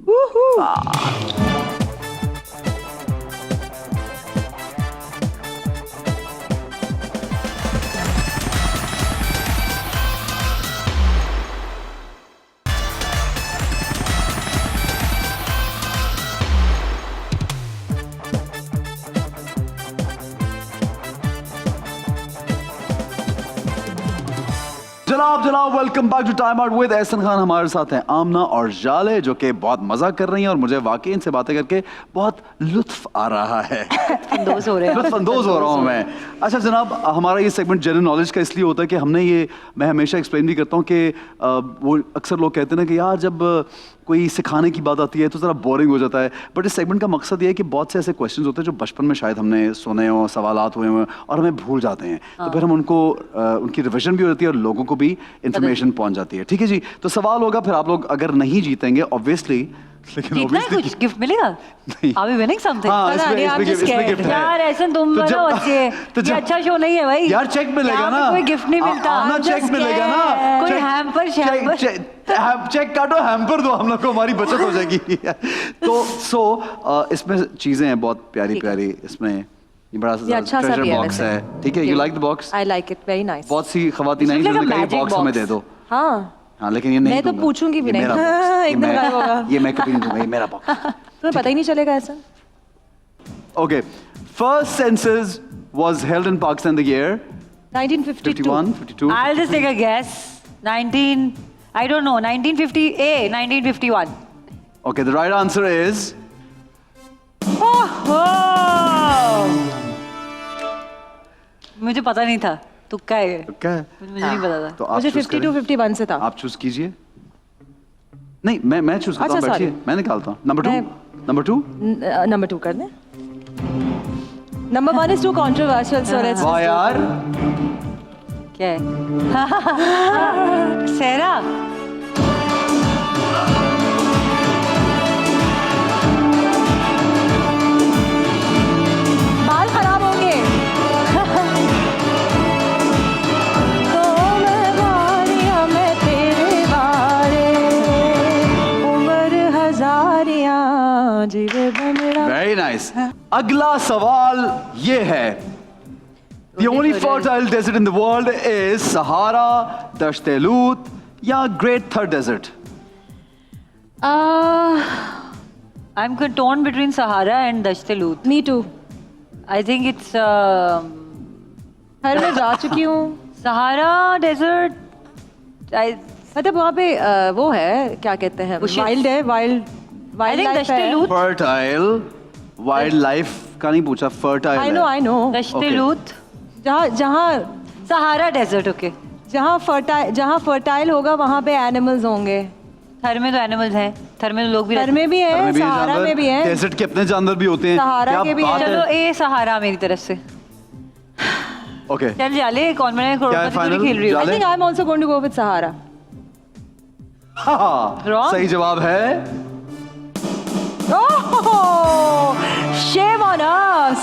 जनाब welcome back to time out with Ehsan Khan. हमारे साथ हैं आमना और जाले जो कि बहुत मजा कर रही हैं और मुझे वाकई इनसे बातें करके बहुत लुत्फ आ रहा है. लुत्फअंदोज हो रहा हूँ मैं. अच्छा जनाब, हमारा ये सेगमेंट जनरल नॉलेज का इसलिए होता है कि हमने ये, मैं हमेशा एक्सप्लेन भी करता हूँ कि वो अक्सर लोग कहते हैं ना कि यार जब कोई सिखाने की बात आती है तो ज़रा बोरिंग हो जाता है. बट इस सेगमेंट का मकसद ये है कि बहुत से ऐसे क्वेश्चंस होते हैं जो बचपन में शायद हमने सुने हों, सवालात हुए हों और हमें भूल जाते हैं. तो फिर हम उनको उनकी रिविजन भी होती है और लोगों को भी इंफॉर्मेशन पहुंच जाती है. ठीक है जी, तो सवाल होगा, फिर आप लोग अगर नहीं जीतेंगे ऑब्वियसली लेकिन जीतना है, obviously कुछ गिफ्ट मिलेगा? नहीं। Are we winning something? हाँ, पता नहीं, I'm just इसमें scared. गिफ्ट है। यार ऐसा तुम तो बनो जब- बच्चे, तो ये जब- अच्छा शो नहीं है भाई। यार चेक मिलेगा यहाँ पे ना, कोई गिफ्ट नहीं मिलता। आना I'm चेक just मिलेगा ना, scared. कोई चेक- हैम्पर शैम्पर। चेक काटो, हैम्पर दो हम लोग को, हमारी बचत हो जाएगी। तो इसमें चीजें हैं बहुत प्यारी ठीक है। प्यारी, इसमें ये बड़ा ये सा अच्छा सा ट्रेजर भी है बॉक्स वैसे। है, ठीक है? You like the box? I like it, very nice. बहुत सी खवातीन आई It's like a जिन्होंने कहा magic बॉक्स हमें box. दे दो। हाँ, हाँ, लेकिन ये नहीं मैं तो दूंगा। पूछूंगी भी ये नहीं। मेरा box है। ये एकदम मैं- गायब होगा। ये मैं कभी नहीं दूंगा, ये मेरा बॉक्स। तुम्हें पता ही नहीं चलेगा ऐसा। Okay, first census was held in Pakistan the year 1952. 51, 52. I'll just take a guess. 1951. Okay, the right answer is मुझे पता नहीं था, तुक्का है ये। क्या है? मुझे नहीं पता था। तो आप मुझे choose 52 करें। 51 से था। आप चूज कीजिए। नहीं, मैं चूज करता हूँ, अच्छा, बैठिए, sorry. मैं निकालता हूँ। नंबर 2, मैं- नंबर 2। नंबर 2 कर दें। Number 1 is too controversial, so let's वाह just do यार, क्या है? सहरा। बाल खराब होंगे। तो मैं बारियां मैं तेरे बारे, उम्र हजारियां जीवे बमड़ा। Very nice. अगला सवाल ये है, The only fertile desert in the world is Sahara, Dasht-e-Lut या Great Thar Desert? I'm torn between Sahara and Dasht-e-Lut. Me too। I think it's हर मैं जा चुकी हूँ। Sahara desert. मतलब वहाँ पे वो है, क्या कहते हैं, Bushes. वाइल्ड है, wild I think Dasht-e-Lut. Fertile, wildlife का नहीं पूछा, fertile आई है। No I know. Dasht-e-Lut. जहाँ जहाँ Sahara desert, okay. जहाँ फर्टाइल होगा वहाँ पे एनिमल्स होंगे। थर में तो एनिमल्स हैं, थर में तो लोग भी घर रहते में भी घर है, में भी है सहारा जानवर, में भी है। डेजर्ट के अपने जानवर भी होते हैं। सहारा क्या के भी बात हैं। चलो ए सहारा मेरी तरफ से। ओके, चल जाले, कौन मैंने क्या है करोड़पति final? थोड़ी खेल रही हूँ। I think I am also going to go with Sahara. Wrong? सही जवाब है Shame on us.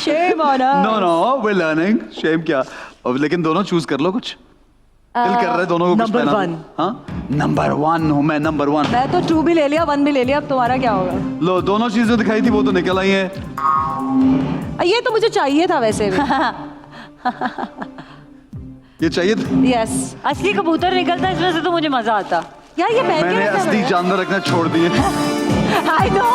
Shame on us. No no, we learning. Shame क्या? अब लेकिन दोनों चूज कर लो कुछ। दिल कर रहा है दोनों को कुछ number पहना। 1. हाँ, नंबर 1 हूँ मैं, नंबर 1। मैं तो 2 भी ले लिया, 1 भी ले लिया, अब तुम्हारा क्या होगा? लो, दोनों चीजें दिखाई थी वो तो निकल आई हैं। ये तो मुझे चाहिए था वैसे भी। ये चाहिए था। यस। असली कबूतर निकलता है इसमें से तो मुझे मजा आता। यार ये पहन मैंने के असली जानवर रखना छोड़ दिए। I know.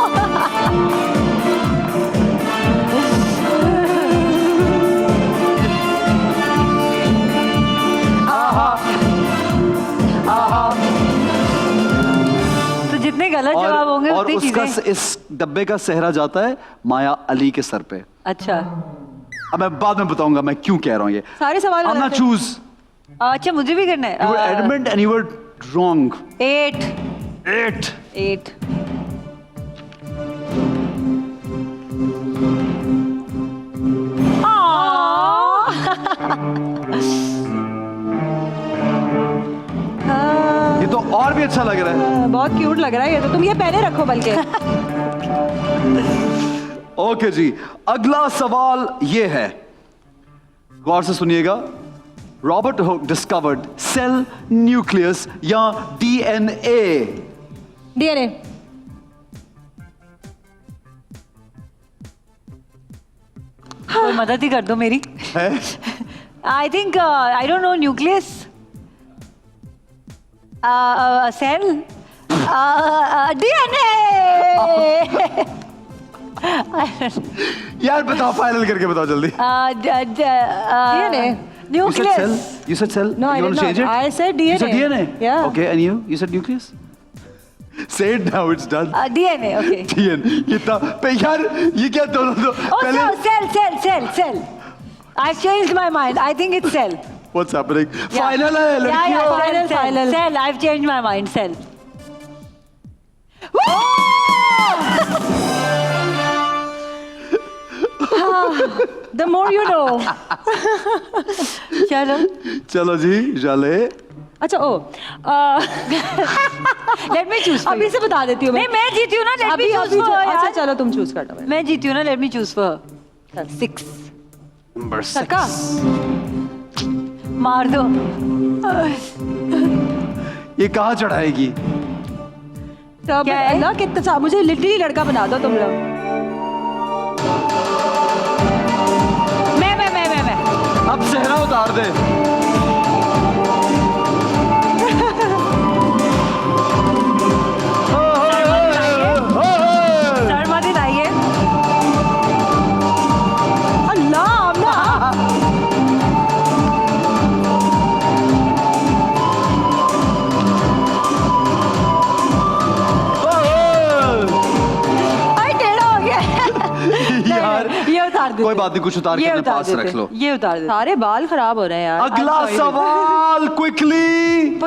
तो जितने गलत जवाब होंगे और उतनी उसका चीजें। इस डब्बे का सेहरा जाता है माया अली के सर पे। अच्छा अब मैं बाद में बताऊंगा मैं क्यों कह रहा हूँ ये। सारे सवाल I'm गलत not हैं। choose. अच्छा मुझे भी करना You were है। adamant and you were wrong. 8 8. 8 हाँ, ये तो और भी अच्छा लग रहा है। बहुत क्यूट लग रहा है ये तो। तुम ये पहले रखो बल्कि। ओके जी, अगला सवाल ये है, गौर से सुनिएगा। Robert Hooke discovered cell nucleus या डीएनए? डीएनए। कोई मदद ही कर दो मेरी। है? I think I don't know nucleus cell DNA. यार बताओ, फाइनल करके बताओ जल्दी। DNA. You said cell? Nucleus. You said cell? No, I you want did to change not. it? I said You said DNA. DNA? Yeah. Okay, and you? You said nucleus? Say it now, it's done. DNA okay. DNA. कितना? पे यार, ये क्या दोनों दो? Oh, पहले, cell. I've changed my mind. I think it's cell. what's happening? Yeah. Final है, Yeah, लड़कियों। yeah, Final. Cell. I've changed my mind. Cell. The more you know. चलो चलो जी, जाले। अच्छा ओ लेट मी चूज अभी से बता देती हूँ नहीं मैं जीती हूँ ना, लेट मी चूज फॉर अच्छा चलो तुम चूज कर लो। मैं जीती हूँ ना, let me choose for 6। Number छक्का। 6 मार दो। ये कहाँ चढ़ाएगी? क्या है? अल्लाह कितना, मुझे लिटरली लड़का बना दो तुम लोग। मैं अब सहरा उतार दे। सर मत हिलाइए। अल्लाह आमना। भाई टेढ़ा हो गया। यार ये उतार दे। कोई बात नहीं, कुछ उतार के अपने पास रख लो। ये उतार दे। सारे बाल खराब हो रहे हैं यार। अगला सवाल क्विकली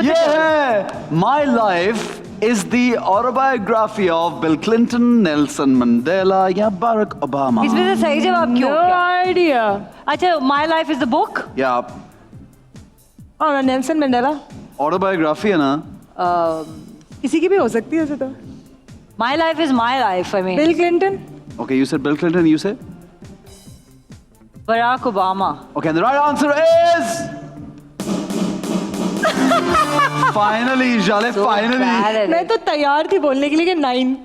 ये है, my life is the autobiography of Bill Clinton, Nelson Mandela या Barack Obama? इसमें से सही जवाब क्यों? No idea. अच्छा, माई लाइफ इज द बुक। या और नेल्सन मंडेला ऑटोबायोग्राफी है ना? किसी की भी हो सकती है वैसे तो। My life is my life. I mean Bill Clinton. Okay, you said Bill Clinton, you said? Barack Obama. Okay, and the right answer is finally, Jale, finally. मैं तो तैयार थी बोलने के लिए कि 9।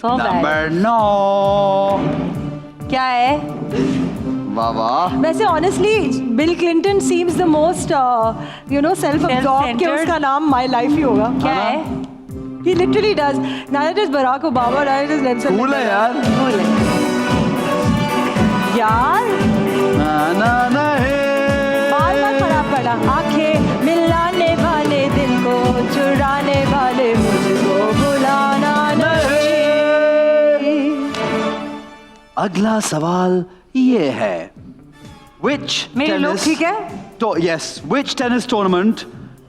so bad। Number 9. क्या है? वाह वाह। वैसे honestly bill Clinton seems the most self absorb कि उसका नाम माय लाइफ ही होगा। क्या है? He literally does. Neither does Barack Obama, neither does Nelson cool है Mandela. यार। यार ना ना ना है। बाल मत खराब करना। आंखें मिलाने वाले दिल को चुराने वाले मुझको बुलाना नहीं। अगला सवाल ये है, which मेरे लोग tennis ठीक है? yes, which tennis tournament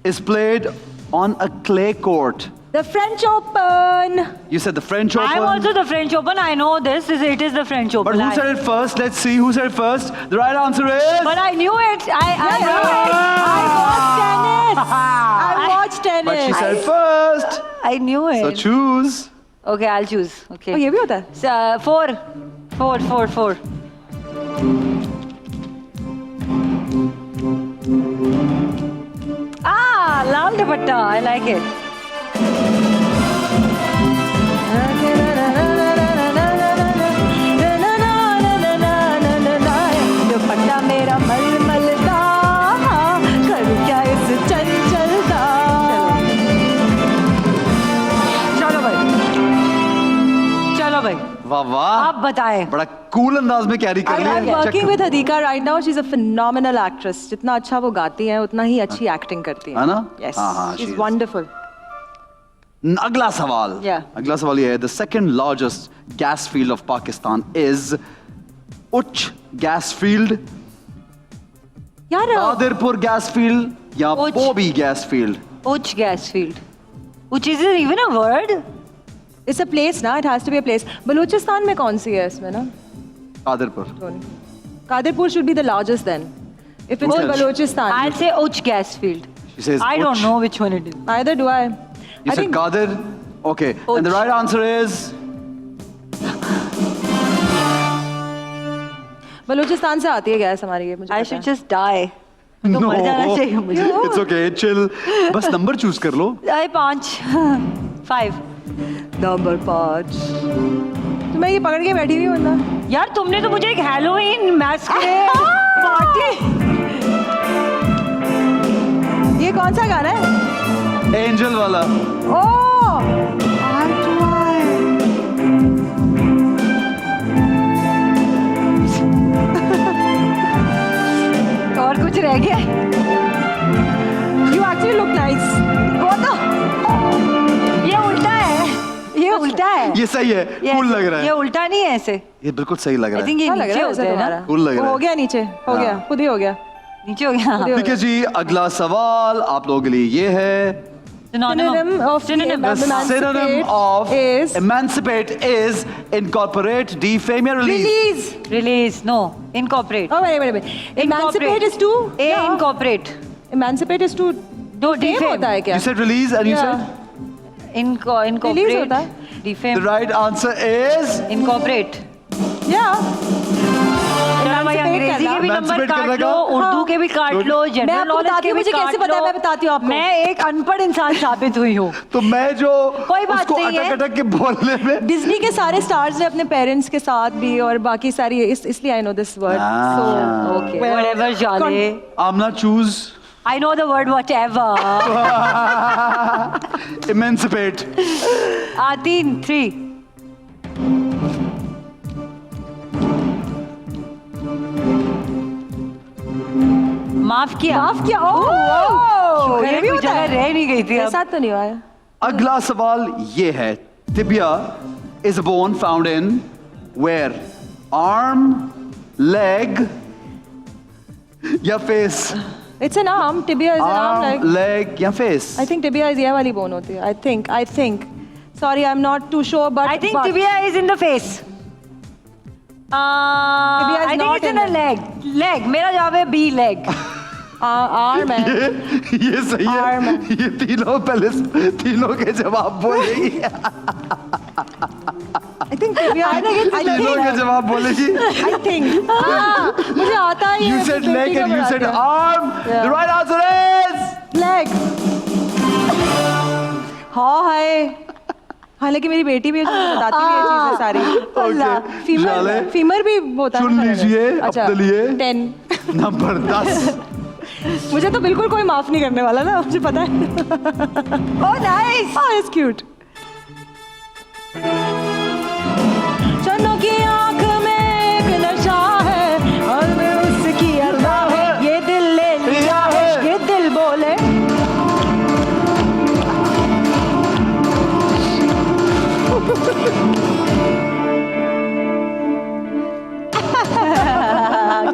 is played on a clay court? The French Open. You said the French Open. I'm also the French Open. I know this. It is the French Open. But who said it first? Let's see who said it first. The right answer is. But I knew it. I knew it. I watched tennis. I watched tennis. But she said first. I knew it. So choose. Okay, I'll choose. Okay. ये भी होता है? 4. Lal dupatta. I like it. दुपट्टा मेरा मलमल का, करूं क्या इस चंचल का। चलो भाई वाह वाह। आप बताएं। बड़ा कूल अंदाज में कैरी कर लिया। I'm working with Adhika right now. She's a phenomenal actress. जितना अच्छा वो गाती है उतना ही अच्छी एक्टिंग करती है। है ना? Yes. हाँ, She's she is. wonderful. अगला सवाल। Yeah. अगला सवाल ये है, the second largest gas field of Pakistan is उच्च gas field, यार कादिरपुर gas field या उच्च। Bobby gas field? Uch gas field. Which is it even a word? it's a place ना, it has to be a place. Balochistan में कौन सी है इसमें ना? Qadirpur. Qadirpur should be the largest then. If it's in Uch. Balochistan. I'll say Uch gas field. She says I don't Uch. know which one it is. Neither do I. You I said think Kadir. Okay. And the Uch. right answer is Balochistan से आती है गैस हमारी ये मुझे I पता should है। just die. तो मर जाना चाहिए मुझे। It's okay. Chill. बस नंबर चूज कर लो। 5. 5. नंबर 5। तो मैं ये पकड़ के बैठी हुई हूँ ना। यार तुमने तो मुझे एक हैलोवीन मैस्करेड पार्टी। ये कौन सा गाना है? एंजल वाला। ओह और कुछ रह गया? You actually look nice. वो तो ये उल्टा है। ये उल्टा है। ये सही है। ये कूल लग रहा ये है। उल्टा नहीं है ऐसे। ये बिल्कुल सही लग आई रहा है। थिंक ये हाँ, लग नीचे रहा है होता वैसे है ना? तुम्हारा। कूल लग रहा हो है। गया नीचे, हो गया, हाँ। खुद ही हो गया। नीचे हो गया। हो ठीक है जी, अगला सवाल आप लोगों के लिए ये है, Synonym of Synonym. the synonym of is emancipate is incorporate, defame या release? release. Release. No. Incorporate. Oh wait. Emancipate is to A incorporate. Emancipate is to No, fame defame. होता है क्या? You said release and you Yeah. said? Incorporate. Release होता है? Defame. The right answer is? Incorporate. Yeah. चलो भाई, अंग्रेजी के भी नंबर Emancipate काट करने लो, का? उर्दू के भी काट लो, मैं जनरल आपको नॉलेज बताती के हूँ, भी मुझे काट कैसे पता है, लो। मैं बताती हूँ आपको। मैं एक अनपढ़ इंसान साबित हुई हूँ। तो मैं जो कोई बात उसको नहीं है। अटक अटक के बोलने में डिज्नी के सारे स्टार्स ने अपने पेरेंट्स के साथ भी और बाकी सारी इसलिए I know this word so Okay, whatever, Jale. Aamna choose I know the word whatever. emancipate. 3. माफ किया। ओह ये भी जगह रह नहीं गई थी अब। ऐसा तो नहीं हुआ है। अगला सवाल ये है tibia is a bone found in where? Arm, leg या face? It's an arm, tibia is an arm like leg या face? I think tibia is ये वाली bone होती है। I think. Sorry, I'm not too sure, but I think tibia is in the face. Tibia is I think not it's in in the leg. Leg. मेरा जवाब है B, leg. arm है। ये सही है। Arm. ये तीनों के जवाब बोलेगी। I think tibia. I तीनों के जवाब बोलेगी। think. मुझे आता है ये। You said leg and you said arm. Yeah. The right answer is leg. हाँ है। हालांकि मेरी बेटी भी है जो मुझे बताती भी है चीजें सारी। Okay. जाले, फीमर भी होता है। चुन लीजिए अच्छा, अपने लिए 10। नंबर 10। मुझे तो बिल्कुल कोई माफ नहीं करने वाला ना, मुझे पता है। Oh nice, oh it's cute. Channo की आंख में एक नशा है और मैं उसकी अदा है, ये दिल ले लिया है, ये दिल बोले।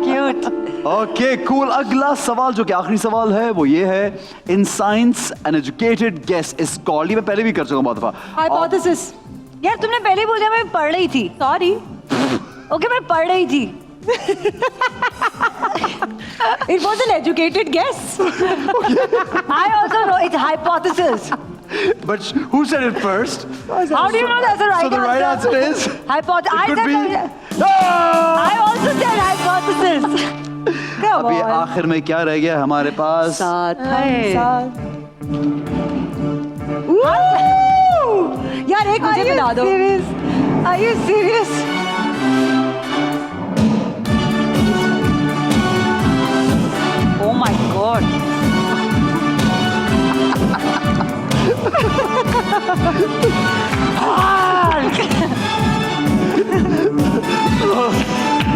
Cute. Okay cool. अगला सवाल जो कि आखिरी सवाल है वो ये है in science an educated guess is called, ये मैं पहले भी कर चुका हूं बहुत दफा। हाइपोथेसिस। यार तुमने पहले बोल दिया, मैं पढ़ रही थी। सॉरी। ओके, मैं पढ़ रही थी। It was an educated guess. I also know it's hypothesis. But who said it first? How do you know that's the right So the right answer is Hypothesis. I could said be I also said hypothesis. Come अभी on. आखिर में क्या रह गया हमारे पास? साथ Hey. साथ। यार एक मुझे बता दो। Are you serious? Oh my god.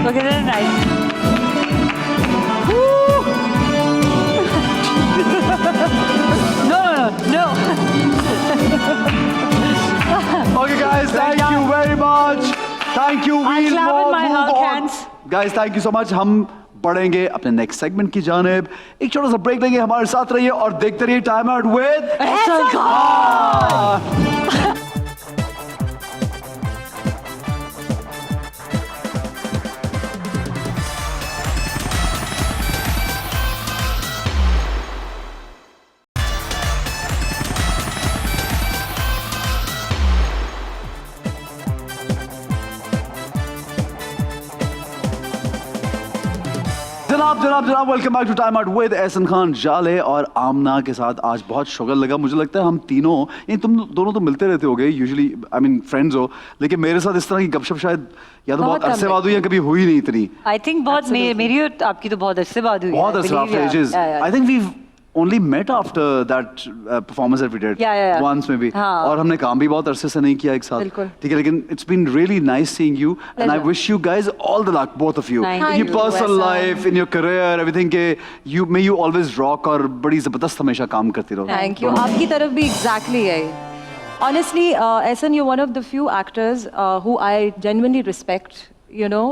Okay, that's nice. No. Okay guys, thank you very much. Thank you. I We'll clap with my move Hulk on. hands. Guys, thank you so much. हम बढ़ेंगे अपने नेक्स्ट सेगमेंट की जानिब। एक छोटा सा ब्रेक लेंगे, हमारे साथ रहिए और देखते रहिए time out with Ehsan Khan. जनाब welcome back to time out with Ehsan Khan Jale और आमना के साथ आज बहुत शुगर लगा। मुझे लगता है हम तीनों, ये तुम दोनों तो मिलते रहते होगे यूजुअली, आई मीन फ्रेंड्स हो, लेकिन मेरे साथ इस तरह की गपशप शायद या तो बहुत अरसे बाद हुई या कभी हुई नहीं इतनी। I think बहुत मेरी और आपकी तो बहुत अरसे बाद हुई है। बहुत अरसे after ages. I think we only met after that performance that we did once maybe और हमने काम भी बहुत अरसे से नहीं किया एक साथ, ठीक है, लेकिन it's been really nice seeing you and I wish you guys all the luck, both of you, in your personal life, in your career, everything के you may you always rock और बड़ी जबरदस्त हमेशा काम करती रहो। Thank you. आपकी तरफ भी exactly है। Honestly, Ehsan, you're one of the few actors who I genuinely respect, you know,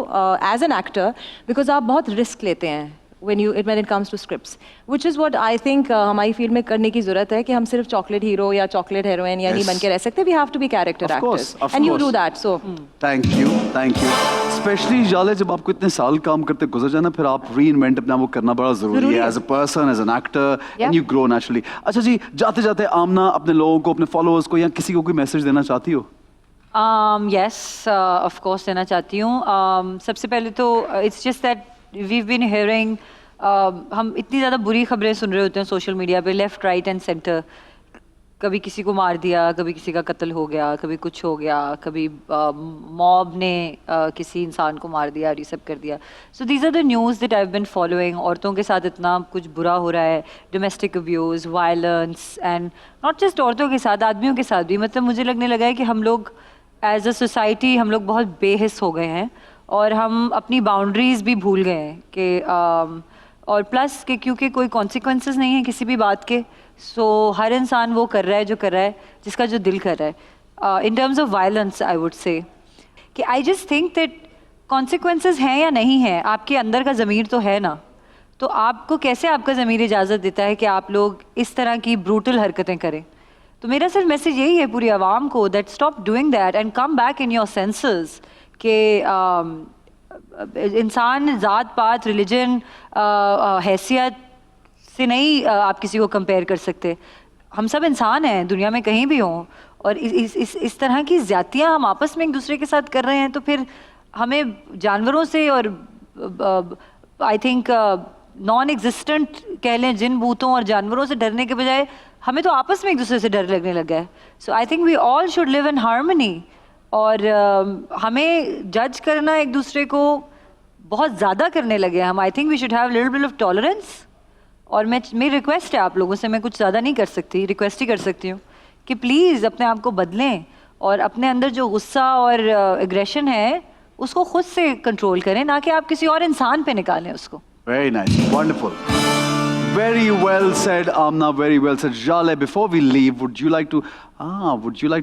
as an actor, because आप बहुत risk लेते हैं when it comes to scripts, which is what I think हमारी फील्ड में करने की जरूरत है कि हम सिर्फ चॉकलेट हीरो या चॉकलेट हेरोइन या नहीं बन के रह सकते. We have to be character actors, and you do that. So thank you. Specially जाले, जब आपको इतने साल काम करते गुजर जाना, फिर आप रीइन्वेंट अपना वो करना बड़ा जरूरी है, as a person, as an actor, and you grow naturally. अच्छा जी, जाते जाते आमना अपने लोगों को, अपने फॉलोअर्स को या किसी को कोई मैसेज देना चाहती हो? Yes, of course देना चाहती हूँ. सबसे पहले तो it's just that we've been hearing, हम इतनी ज़्यादा बुरी खबरें सुन रहे होते हैं सोशल मीडिया पे, लेफ्ट राइट एंड सेंटर. कभी किसी को मार दिया, कभी किसी का कत्ल हो गया, कभी कुछ हो गया, कभी मॉब ने किसी इंसान को मार दिया और ये सब कर दिया. So these are the news that I have been following. औरतों के साथ इतना कुछ बुरा हो रहा है, domestic abuse, violence, and not just औरतों के साथ, आदमियों के साथ भी. मतलब मुझे लगने लगा है कि हम लोग एज अ सोसाइटी हम लोग बहुत बेहिस हो गए हैं और हम अपनी बाउंड्रीज़ भी भूल गए हैं कि और प्लस कि क्योंकि कोई कॉन्सिक्वेंसेस नहीं है किसी भी बात के. सो हर इंसान वो कर रहा है जो कर रहा है, जिसका जो दिल कर रहा है. In terms of violence I would say कि I just think that consequences हैं या नहीं हैं, आपके अंदर का ज़मीर तो है ना. तो आपको कैसे आपका ज़मीर इजाज़त देता है कि आप लोग इस तरह की ब्रूटल हरकतें करें. तो मेरा सिर्फ मैसेज यही है पूरी आवाम को, that stop doing that and come back in your senses. कि इंसान ज़ात पात, रिलीजन, हैसियत से नहीं आप किसी को कंपेयर कर सकते. हम सब इंसान हैं दुनिया में कहीं भी हों, और इस तरह की ज़्यादतियाँ हम आपस में एक दूसरे के साथ कर रहे हैं. तो फिर हमें जानवरों से और आई थिंक नॉन एग्जिस्टेंट कह लें जिन भूतों और जानवरों से डरने के बजाय हमें तो आपस में एक दूसरे से डर लगने लगा है. So I think we all should live in harmony. और हमें जज करना एक दूसरे को बहुत ज़्यादा करने लगे हम. I think we should have little bit of tolerance. और मेरी रिक्वेस्ट है आप लोगों से, मैं कुछ ज़्यादा नहीं कर सकती, रिक्वेस्ट ही कर सकती हूँ कि प्लीज़ अपने आप को बदलें और अपने अंदर जो गुस्सा और एग्रेशन है उसको खुद से कंट्रोल करें, ना कि आप किसी और इंसान पे निकालें उसको. Very nice, wonderful. Very well said, Amna. Very well said. Jale, before we leave, would you like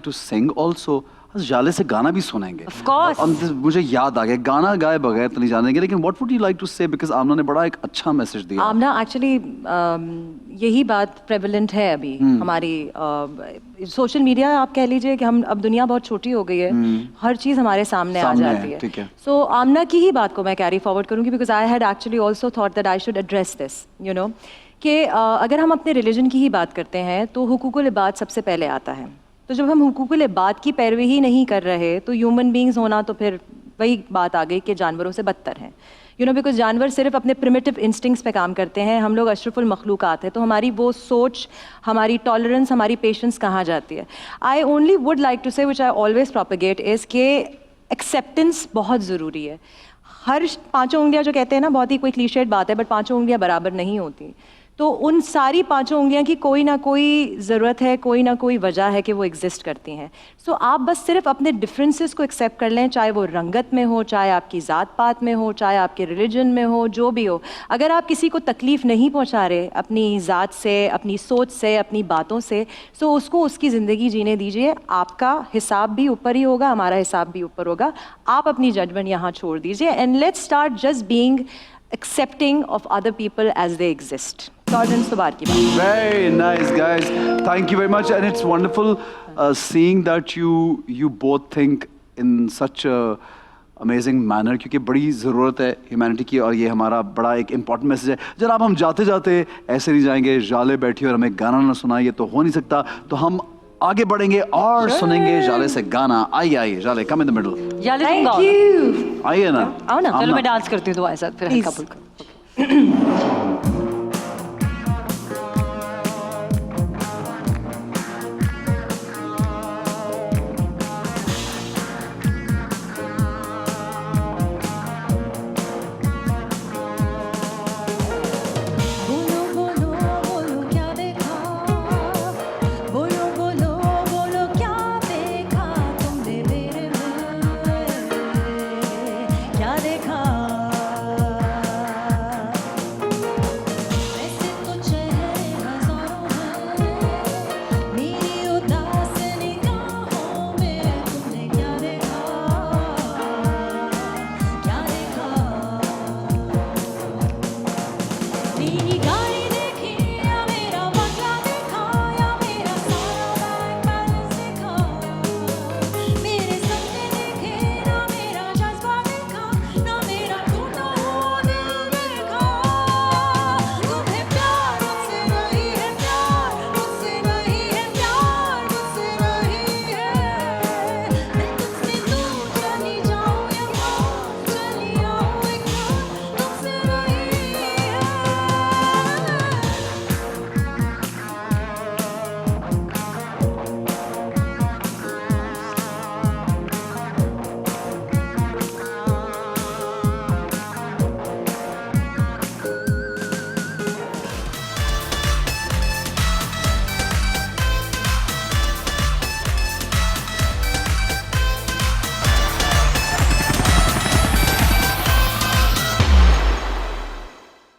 to sing also? जाले से गाना भी सुनेंगे. Of course. मुझे याद आ गया, गाना गाए बगैर तो नहीं जानेंगे, लेकिन what would you like to say? Because आमना ने बड़ा एक अच्छा मैसेज दिया. आमना एक्चुअली यही बात प्रेवलेंट है अभी हमारी सोशल मीडिया. आप कह लीजिए कि हम अब दुनिया बहुत छोटी हो गई है, हर चीज़ हमारे सामने आ जाती है. ठीक है. सो आमना की ही बात को मैं कैरी फॉरवर्ड करूँगी, because I had actually also thought that I should address this. You know कि अगर हम अपने रिलीजन की ही बात करते हैं तो हुकूकुल इबाद सबसे पहले आता है. तो जब हम हुकूकुल इबाद की पैरवी ही नहीं कर रहे तो ह्यूमन बींग्स होना तो फिर वही बात आ गई कि जानवरों से बदतर हैं. यू नो बिकॉज जानवर सिर्फ अपने प्रिमिटिव इंस्टिंक्ट्स पे काम करते हैं, हम लोग अशरफुल मखलूक़ात हैं. तो हमारी वो सोच, हमारी टॉलरेंस, हमारी पेशेंस कहाँ जाती है. I only would like to say, which I always propagate, is के एक्सेप्टेंस बहुत ज़रूरी है. हर 5 उंगलियाँ जो कहते हैं ना, बहुत ही कोई क्लीशेड बात है, बट 5 उंगलियाँ बराबर नहीं होती. तो उन सारी 5 उंगलियां की कोई ना कोई ज़रूरत है, कोई ना कोई वजह है कि वो एग्जिस्ट करती हैं. सो आप बस सिर्फ अपने डिफरेंसेस को एक्सेप्ट कर लें, चाहे वो रंगत में हो, चाहे आपकी ज़ात पात में हो, चाहे आपके रिलीजन में हो, जो भी हो. अगर आप किसी को तकलीफ़ नहीं पहुंचा रहे अपनी ज़ात से, अपनी सोच से, अपनी बातों से, सो उसको उसकी ज़िंदगी जीने दीजिए. आपका हिसाब भी ऊपर ही होगा, हमारा हिसाब भी ऊपर होगा. आप अपनी जजमेंट यहाँ छोड़ दीजिए and let's start just being accepting of other people as they exist. Tolerance तो बात की बात. Very nice, guys. Thank you very much, and it's wonderful seeing that you both think in such a amazing manner, क्योंकि बड़ी ज़रूरत है ह्यूमैनिटी की, और ये हमारा बड़ा एक इम्पॉर्टेंट मैसेज है. जनाब, हम जाते जाते ऐसे नहीं जाएंगे, जाले बैठी और हमें गाना ना सुनाए, ये तो हो नहीं सकता. तो हम आगे बढ़ेंगे और सुनेंगे जाले से गाना. आइए जाले, come in the middle. Thank you. आइए ना. आओ ना. चलो मैं डांस करती हूँ तुम्हारे साथ फिर हल्का फुल्का.